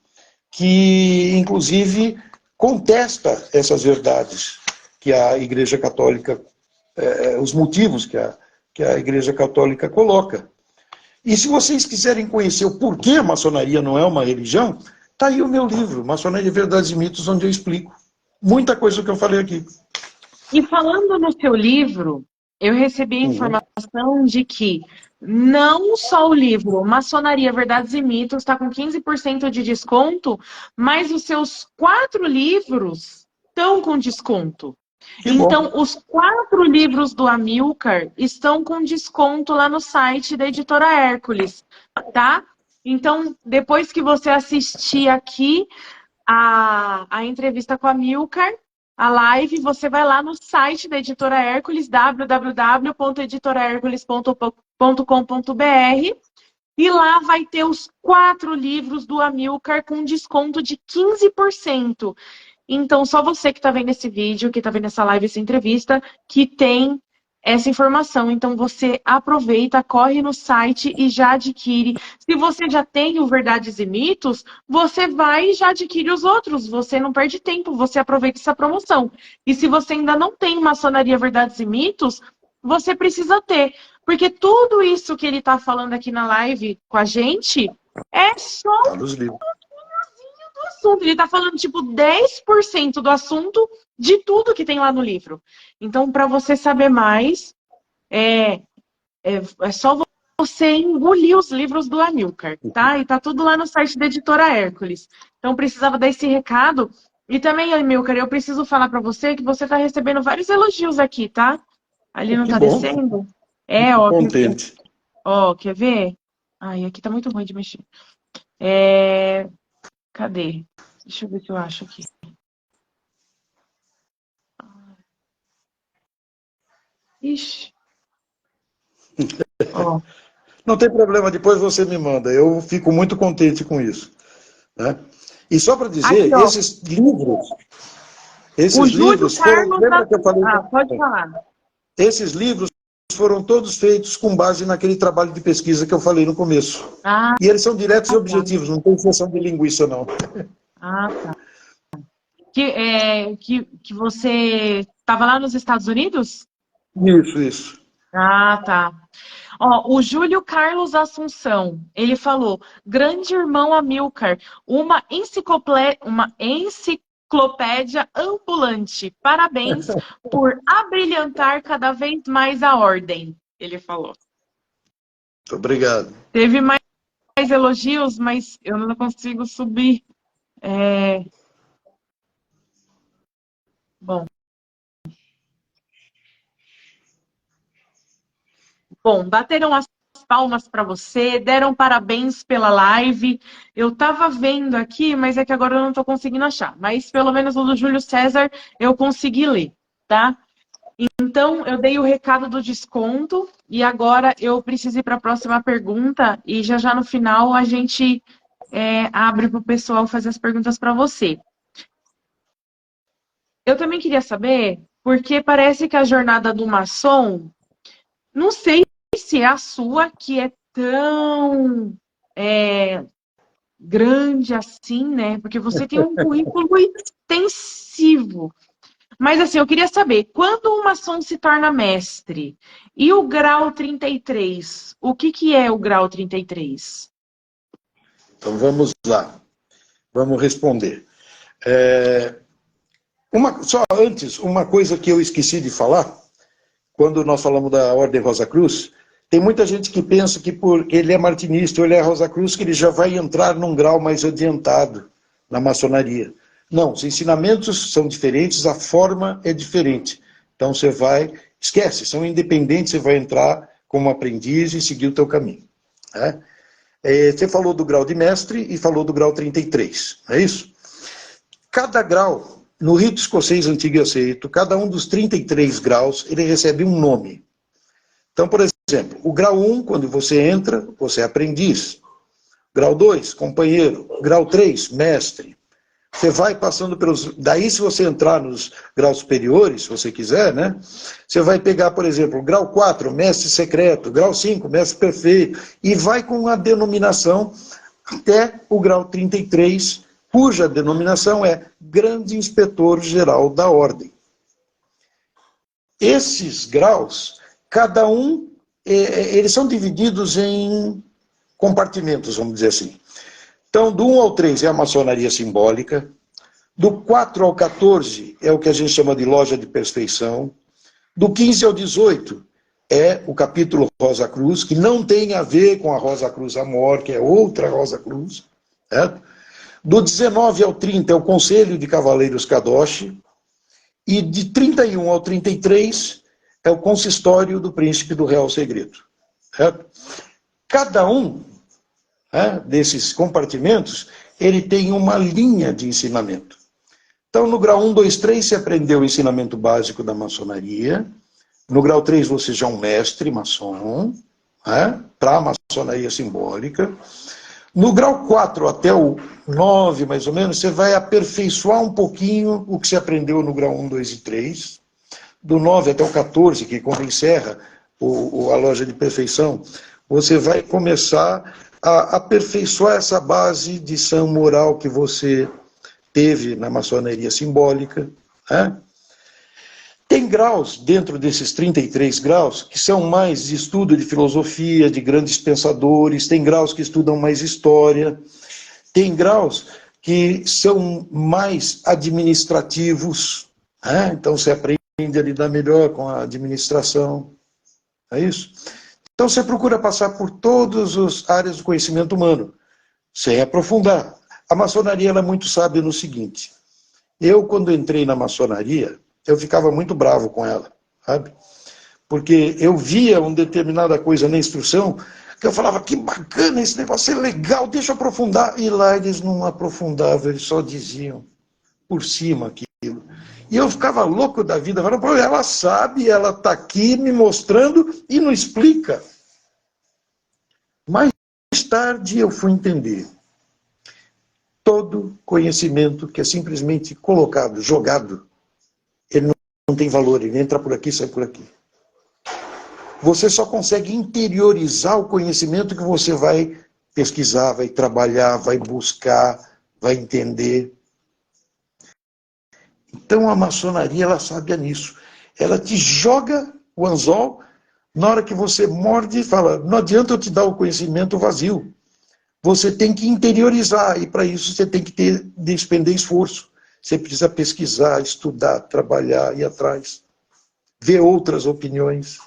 que, inclusive, contesta essas verdades que a Igreja Católica, os motivos que a Igreja Católica coloca. E se vocês quiserem conhecer o porquê a maçonaria não é uma religião, está aí o meu livro, Maçonaria, Verdades e Mitos, onde eu explico muita coisa que eu falei aqui. E falando no seu livro, eu recebi a informação de que não só o livro Maçonaria, Verdades e Mitos está com 15% de desconto, mas os seus 4 livros estão com desconto. Então, os 4 livros do Amilcar estão com desconto lá no site da Editora Hércules, tá? Então, depois que você assistir aqui a entrevista com a Amilcar, a live, você vai lá no site da Editora Hércules, www.editorahercules.com.br, e lá vai ter os 4 livros do Amilcar com desconto de 15%. Então, só você que está vendo esse vídeo, que está vendo essa live, essa entrevista, que tem essa informação. Então, você aproveita, corre no site e já adquire. Se você já tem o Verdades e Mitos, você vai e já adquire os outros. Você não perde tempo, você aproveita essa promoção. E se você ainda não tem Maçonaria, Verdades e Mitos, você precisa ter. Porque tudo isso que ele está falando aqui na live com a gente é só Dos livros. assunto. Ele está falando, tipo, 10% do assunto de tudo que tem lá no livro. Então, para você saber mais, é só você engolir os livros do Amilcar, tá? E tá tudo lá no site da Editora Hércules. Então, precisava dar esse recado. E também, Amilcar, eu preciso falar para você que você tá recebendo vários elogios aqui, tá? Ali não tá descendo? Ó. Contente. Ó, quer ver? Ai, aqui tá muito ruim de mexer. Cadê? Deixa eu ver o que eu acho aqui. Ixi. Ó. Não tem problema, depois você me manda. Eu fico muito contente com isso. Né? E só para dizer, Aqui, esses livros... O Júlio Carlos... Lembra que eu falei? Pode falar. Esses livros foram todos feitos com base naquele trabalho de pesquisa que eu falei no começo. E eles são diretos e objetivos, não tem função de linguiça, não. Tá. Que você estava lá nos Estados Unidos? Isso. Tá. Ó, o Júlio Carlos Assunção, ele falou: grande irmão Amilcar, uma enciclopédia ambulante. Parabéns por abrilhantar cada vez mais a ordem, ele falou. Muito obrigado. Teve mais elogios, mas eu não consigo subir. Bom, bateram as palmas para você, deram parabéns pela live. Eu estava vendo aqui, mas é que agora eu não estou conseguindo achar. Mas pelo menos o do Júlio César eu consegui ler, tá? Então, eu dei o recado do desconto e agora eu preciso ir para a próxima pergunta e já no final a gente abre para o pessoal fazer as perguntas para você. Eu também queria saber, porque parece que a jornada do maçom, não sei se é a sua, que é tão grande assim, né? Porque você tem um currículo extensivo. Mas assim, eu queria saber, quando um maçom se torna mestre, e o grau 33, o que é o grau 33? Então vamos lá, vamos responder. Só antes, uma coisa que eu esqueci de falar, quando nós falamos da Ordem Rosa Cruz, tem muita gente que pensa que porque ele é martinista ou ele é Rosa Cruz, que ele já vai entrar num grau mais adiantado na maçonaria. Não, os ensinamentos são diferentes, a forma é diferente. Então você esquece, são independentes, você vai entrar como aprendiz e seguir o teu caminho. Né? Você falou do grau de mestre e falou do grau 33, não é isso? Cada grau, no rito escocês antigo e aceito, cada um dos 33 graus, ele recebe um nome. Então, por exemplo, o grau 1, quando você entra, você é aprendiz. Grau 2, companheiro. Grau 3, mestre. Você vai passando pelos... Daí, se você entrar nos graus superiores, se você quiser, né? Você vai pegar, por exemplo, grau 4, mestre secreto, grau 5, mestre perfeito, e vai com a denominação até o grau 33, cuja denominação é grande inspetor geral da ordem. Esses graus, cada um, eles são divididos em compartimentos, vamos dizer assim. Então, do 1 ao 3 é a maçonaria simbólica, do 4 ao 14 é o que a gente chama de loja de perfeição, do 15 ao 18 é o capítulo Rosa Cruz, que não tem a ver com a Rosa Cruz Amor, que é outra Rosa Cruz, certo? Do 19 ao 30 é o Conselho de Cavaleiros Kadoshi, e de 31 ao 33 é o Consistório do Príncipe do Real Segredo. Certo? Cada um desses compartimentos, ele tem uma linha de ensinamento. Então, no grau 1, 2, 3, você aprendeu o ensinamento básico da maçonaria. No grau 3, você já é um mestre maçom, para a maçonaria simbólica. No grau 4 até o 9, mais ou menos, você vai aperfeiçoar um pouquinho o que você aprendeu no grau 1, 2 e 3. Do 9 até o 14, que quando encerra a loja de perfeição, você vai começar a aperfeiçoar essa base de sã moral que você teve na maçonaria simbólica. Tem graus, dentro desses 33 graus, que são mais de estudo de filosofia, de grandes pensadores, tem graus que estudam mais história, tem graus que são mais administrativos, então você aprende a lidar melhor com a administração, é isso? Então você procura passar por todas as áreas do conhecimento humano, sem aprofundar. A maçonaria ela é muito sábia no seguinte, eu quando entrei na maçonaria, eu ficava muito bravo com ela, sabe? Porque eu via uma determinada coisa na instrução, que eu falava, que bacana, esse negócio é legal, deixa eu aprofundar. E lá eles não aprofundavam, eles só diziam por cima aquilo. E eu ficava louco da vida, falando, pô, ela sabe, ela está aqui me mostrando e não explica. Mais tarde eu fui entender. Todo conhecimento que é simplesmente colocado, jogado, ele não tem valor, ele entra por aqui, sai por aqui. Você só consegue interiorizar o conhecimento que você vai pesquisar, vai trabalhar, vai buscar, vai entender. Então a maçonaria, ela sabe nisso. Ela te joga o anzol, na hora que você morde e fala, não adianta eu te dar o conhecimento vazio. Você tem que interiorizar, e para isso você tem que despender esforço. Você precisa pesquisar, estudar, trabalhar, ir atrás, ver outras opiniões.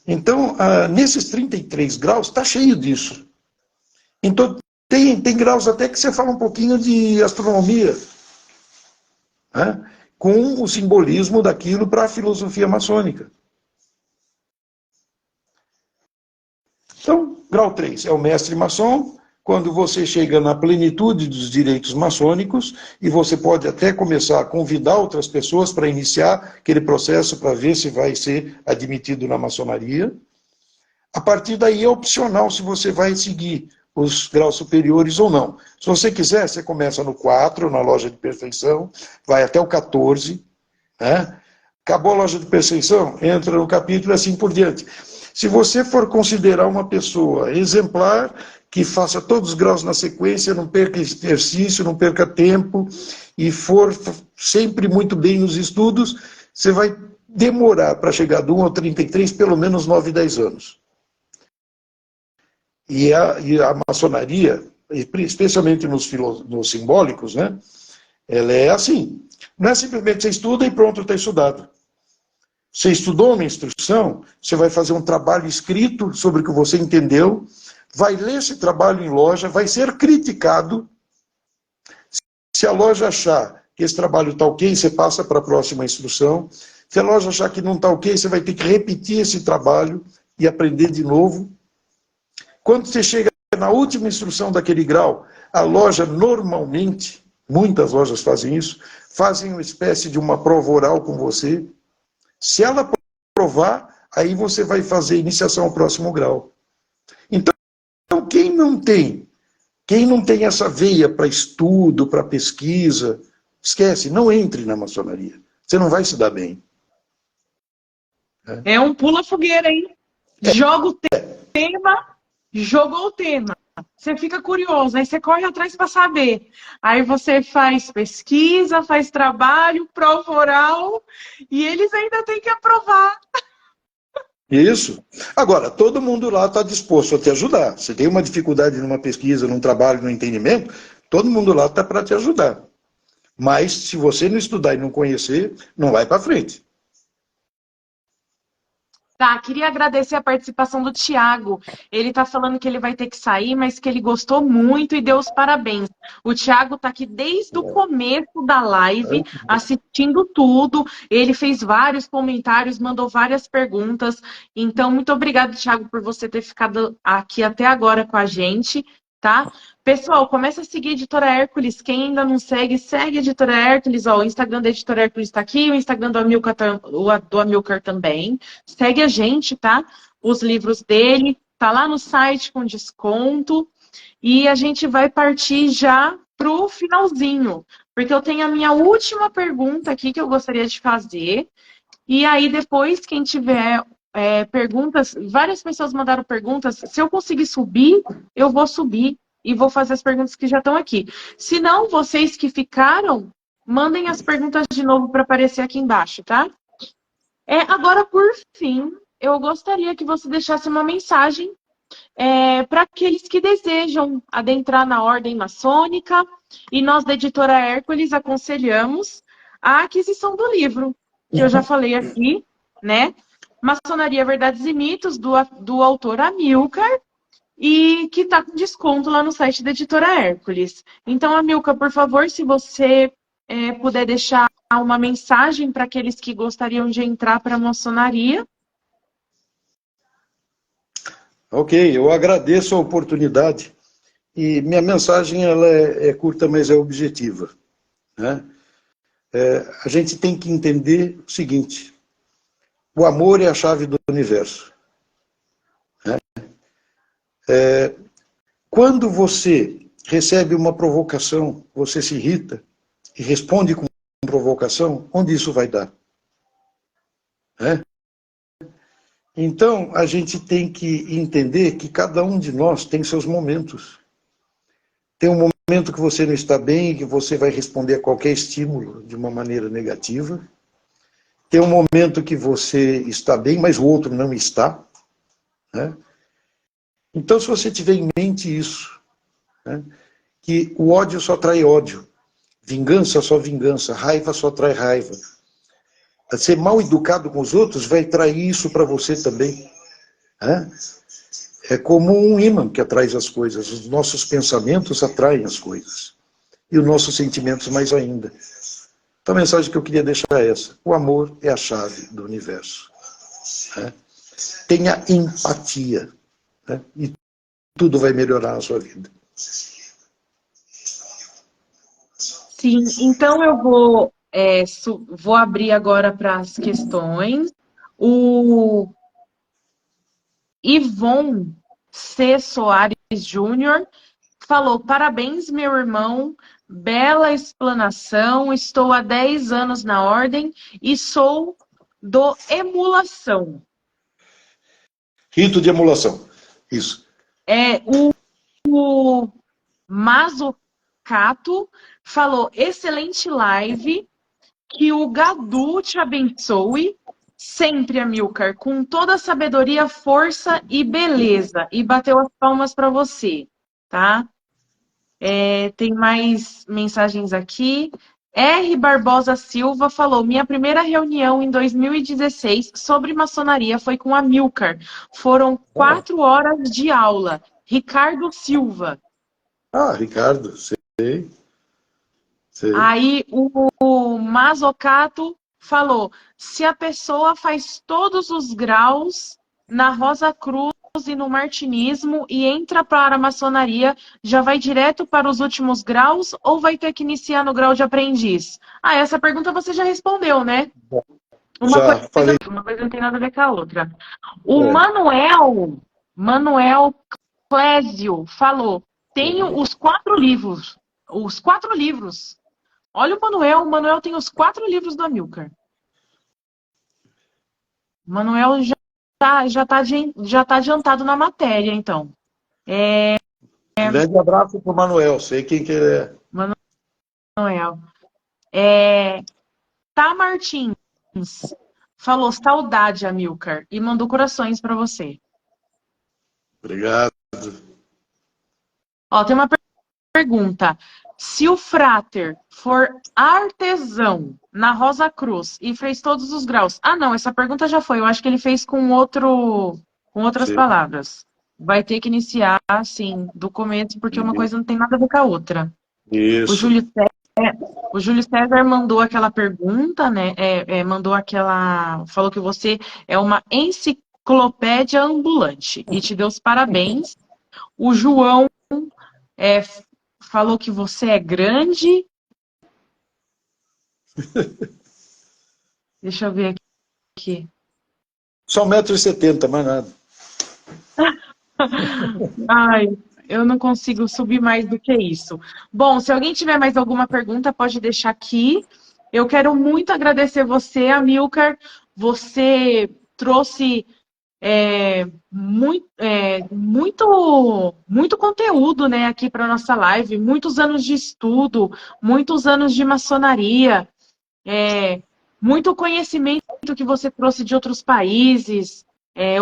Então, nesses 33 graus, está cheio disso. Então, tem graus até que você fala um pouquinho de astronomia, com o simbolismo daquilo para a filosofia maçônica. Então, grau 3 é o mestre maçom, quando você chega na plenitude dos direitos maçônicos, e você pode até começar a convidar outras pessoas para iniciar aquele processo para ver se vai ser admitido na maçonaria. A partir daí é opcional se você vai seguir os graus superiores ou não. Se você quiser, você começa no 4, na loja de perfeição, vai até o 14, acabou a loja de perfeição, entra no capítulo e assim por diante. Se você for considerar uma pessoa exemplar, que faça todos os graus na sequência, não perca exercício, não perca tempo, e for sempre muito bem nos estudos, você vai demorar para chegar do 1 ao 33 pelo menos 9, 10 anos. E a maçonaria, especialmente nos simbólicos, ela é assim. Não é simplesmente você estuda e pronto, está estudado. Você estudou uma instrução, você vai fazer um trabalho escrito sobre o que você entendeu, vai ler esse trabalho em loja, vai ser criticado. Se a loja achar que esse trabalho está ok, você passa para a próxima instrução. Se a loja achar que não está ok, você vai ter que repetir esse trabalho e aprender de novo. Quando você chega na última instrução daquele grau, a loja normalmente, muitas lojas fazem isso, fazem uma espécie de uma prova oral com você. Se ela provar, aí você vai fazer iniciação ao próximo grau. Então, quem não tem Quem não tem essa veia para estudo, para pesquisa, esquece, não entre na maçonaria. Você não vai se dar bem. É um pula-fogueira, hein? Joga o tema, jogou o tema. Você fica curioso, aí você corre atrás para saber. Aí você faz pesquisa, faz trabalho, prova oral, e eles ainda têm que aprovar. Isso. Agora, todo mundo lá está disposto a te ajudar. Você tem uma dificuldade numa pesquisa, num trabalho, num entendimento, todo mundo lá está para te ajudar. Mas, se você não estudar e não conhecer, não vai para frente. Tá, queria agradecer a participação do Thiago. Ele tá falando que ele vai ter que sair, mas que ele gostou muito e deu os parabéns. O Thiago tá aqui desde o começo da live, assistindo tudo. Ele fez vários comentários, mandou várias perguntas. Então, muito obrigado, Thiago, por você ter ficado aqui até agora com a gente, tá? Pessoal, começa a seguir a Editora Hércules. Quem ainda não segue, segue a Editora Hércules. Ó, o Instagram da Editora Hércules está aqui, o Instagram do Amilcar, do Amilcar também. Segue a gente, tá? Os livros dele, tá lá no site com desconto. E a gente vai partir já pro finalzinho, porque eu tenho a minha última pergunta aqui que eu gostaria de fazer. E aí depois, quem tiver perguntas, várias pessoas mandaram perguntas. Se eu conseguir subir, eu vou subir e vou fazer as perguntas que já estão aqui. Se não, vocês que ficaram, mandem as perguntas de novo para aparecer aqui embaixo, tá? Agora, por fim, eu gostaria que você deixasse uma mensagem para aqueles que desejam adentrar na ordem maçônica, e nós da Editora Hércules aconselhamos a aquisição do livro, que eu já falei aqui, né? Maçonaria, Verdades e Mitos, do autor Amilcar, e que está com desconto lá no site da Editora Hércules. Então, Amilcar, por favor, se você puder deixar uma mensagem para aqueles que gostariam de entrar para a maçonaria. Ok, eu agradeço a oportunidade. E minha mensagem ela é curta, mas é objetiva. Né? A gente tem que entender o seguinte: o amor é a chave do universo. Né? Quando você recebe uma provocação, você se irrita e responde com provocação, onde isso vai dar? Né? Então, a gente tem que entender que cada um de nós tem seus momentos. Tem um momento que você não está bem, que você vai responder a qualquer estímulo de uma maneira negativa. Tem um momento que você está bem, mas o outro não está. Né? Então, se você tiver em mente isso, né, que o ódio só trai ódio, vingança só vingança, raiva só trai raiva. Ser mal educado com os outros vai trair isso para você também. Né? É como um ímã que atrai as coisas. Os nossos pensamentos atraem as coisas. E os nossos sentimentos mais ainda. Então a mensagem que eu queria deixar é essa: o amor é a chave do universo. Né? Tenha empatia. Né? E tudo vai melhorar na sua vida. Sim, então eu vou abrir agora para as questões. O Ivon C. Soares Júnior falou: parabéns, meu irmão, bela explanação, estou há 10 anos na ordem e sou do emulação. Rito de emulação, isso. O Mazocato falou: excelente live, que o Gadu te abençoe sempre, Amilcar, com toda a sabedoria, força e beleza. E bateu as palmas para você, tá? Tem mais mensagens aqui. R. Barbosa Silva falou: minha primeira reunião em 2016 sobre maçonaria foi com a Amilcar. Foram 4 horas de aula. Ricardo Silva. Ah, Ricardo, sei. Aí o Mazocato falou: se a pessoa faz todos os graus na Rosa Cruz e no martinismo e entra para a maçonaria, já vai direto para os últimos graus ou vai ter que iniciar no grau de aprendiz? Essa pergunta você já respondeu, né? Uma coisa não tem nada a ver com a outra. O Manuel Clésio falou: tenho os 4 livros. Os 4 livros. Olha o Manuel tem os 4 livros do Amilcar. O Manuel já tá adiantado na matéria, então. Um grande abraço para o Manuel, sei quem que ele é. Manuel. Tá Martins falou saudade, Amilcar, e mandou corações para você. Obrigado. Ó, tem uma pergunta. Se o Frater for artesão na Rosa Cruz e fez todos os graus... Ah, não, essa pergunta já foi. Eu acho que ele fez com outras Sim. palavras. Vai ter que iniciar, sim, do começo, porque uma coisa não tem nada a ver com a outra. Isso. O Júlio César mandou aquela pergunta, né? Falou que você é uma enciclopédia ambulante e te deu os parabéns. O João falou que você é grande. Deixa eu ver aqui. Só 1,70 m, mais nada. Ai, eu não consigo subir mais do que isso. Bom, se alguém tiver mais alguma pergunta, pode deixar aqui. Eu quero muito agradecer você, Amilcar. Você trouxe muito conteúdo, né, aqui para nossa live. Muitos anos de estudo, muitos anos de maçonaria, muito conhecimento que você trouxe de outros países,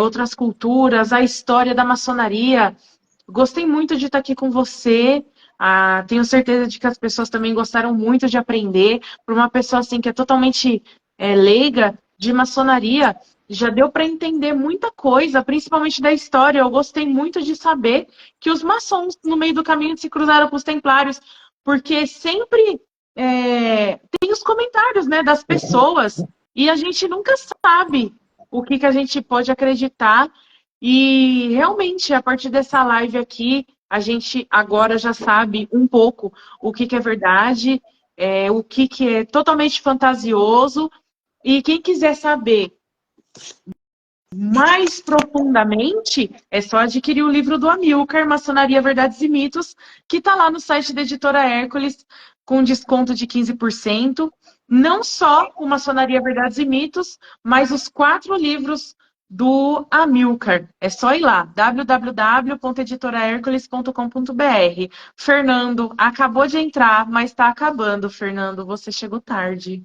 outras culturas, a história da maçonaria. Gostei muito de estar aqui com você. Tenho certeza de que as pessoas também gostaram muito de aprender. Por uma pessoa assim que é totalmente leiga de maçonaria, já deu para entender muita coisa, principalmente da história. Eu gostei muito de saber que os maçons, no meio do caminho, se cruzaram com os templários, porque sempre tem os comentários, né, das pessoas, e a gente nunca sabe o que a gente pode acreditar. E realmente, a partir dessa live aqui, a gente agora já sabe um pouco o que é verdade, o que é totalmente fantasioso. E quem quiser saber mais profundamente, é só adquirir o livro do Amilcar, Maçonaria, Verdades e Mitos, que está lá no site da Editora Hércules, com desconto de 15%. Não só o Maçonaria, Verdades e Mitos, mas os 4 livros do Amilcar. É só ir lá, www.editorahercules.com.br. Fernando, acabou de entrar, mas está acabando, Fernando. Você chegou tarde.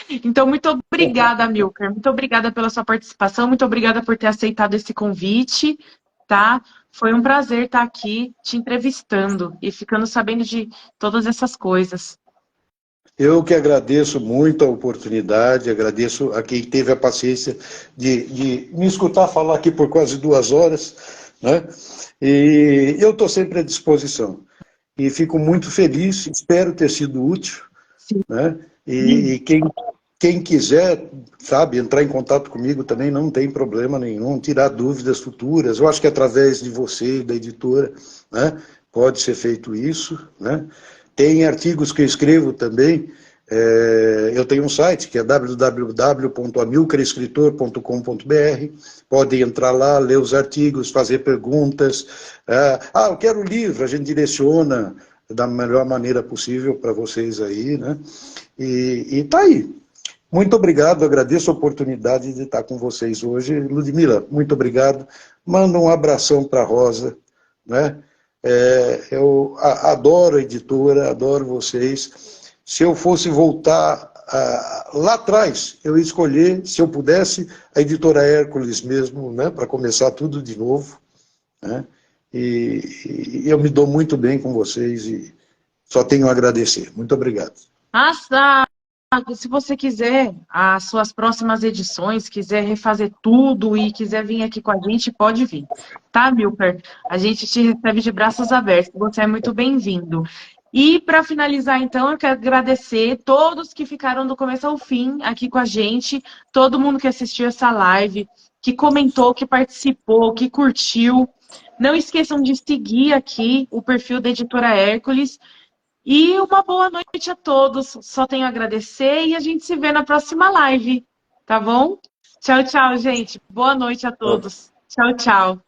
Então, muito obrigada, Amilcar. Muito obrigada pela sua participação. Muito obrigada por ter aceitado esse convite, tá? Foi um prazer estar aqui te entrevistando e ficando sabendo de todas essas coisas. Eu que agradeço muito a oportunidade, agradeço a quem teve a paciência de me escutar falar aqui por quase 2 horas, né? E eu estou sempre à disposição. E fico muito feliz, espero ter sido útil, né? E quem quiser, sabe, entrar em contato comigo também não tem problema nenhum, tirar dúvidas futuras. Eu acho que através de você e da editora, né, pode ser feito isso, né? Tem artigos que eu escrevo também. Eu tenho um site que é www.amilcarescritor.com.br. Podem entrar lá, ler os artigos, fazer perguntas. Eu quero o livro, a gente direciona da melhor maneira possível para vocês aí, né? E tá aí. Muito obrigado, agradeço a oportunidade de estar com vocês hoje. Ludmila, muito obrigado. Manda um abração para a Rosa, né? Eu adoro a editora, adoro vocês. Se eu fosse voltar lá atrás, eu ia escolher, se eu pudesse, a editora Hércules mesmo, né, para começar tudo de novo, né? E eu me dou muito bem com vocês e só tenho a agradecer. Muito obrigado. Se você quiser, as suas próximas edições, quiser refazer tudo e quiser vir aqui com a gente, pode vir. Tá, Amilcar? A gente te recebe de braços abertos. Você é muito bem-vindo. E para finalizar, então, eu quero agradecer todos que ficaram do começo ao fim aqui com a gente, todo mundo que assistiu essa live, que comentou, que participou, que curtiu. Não esqueçam de seguir aqui o perfil da Editora Hércules. E uma boa noite a todos. Só tenho a agradecer e a gente se vê na próxima live, tá bom? Tchau, tchau, gente. Boa noite a todos. Tchau, tchau.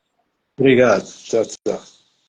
Obrigado. Tchau, tchau.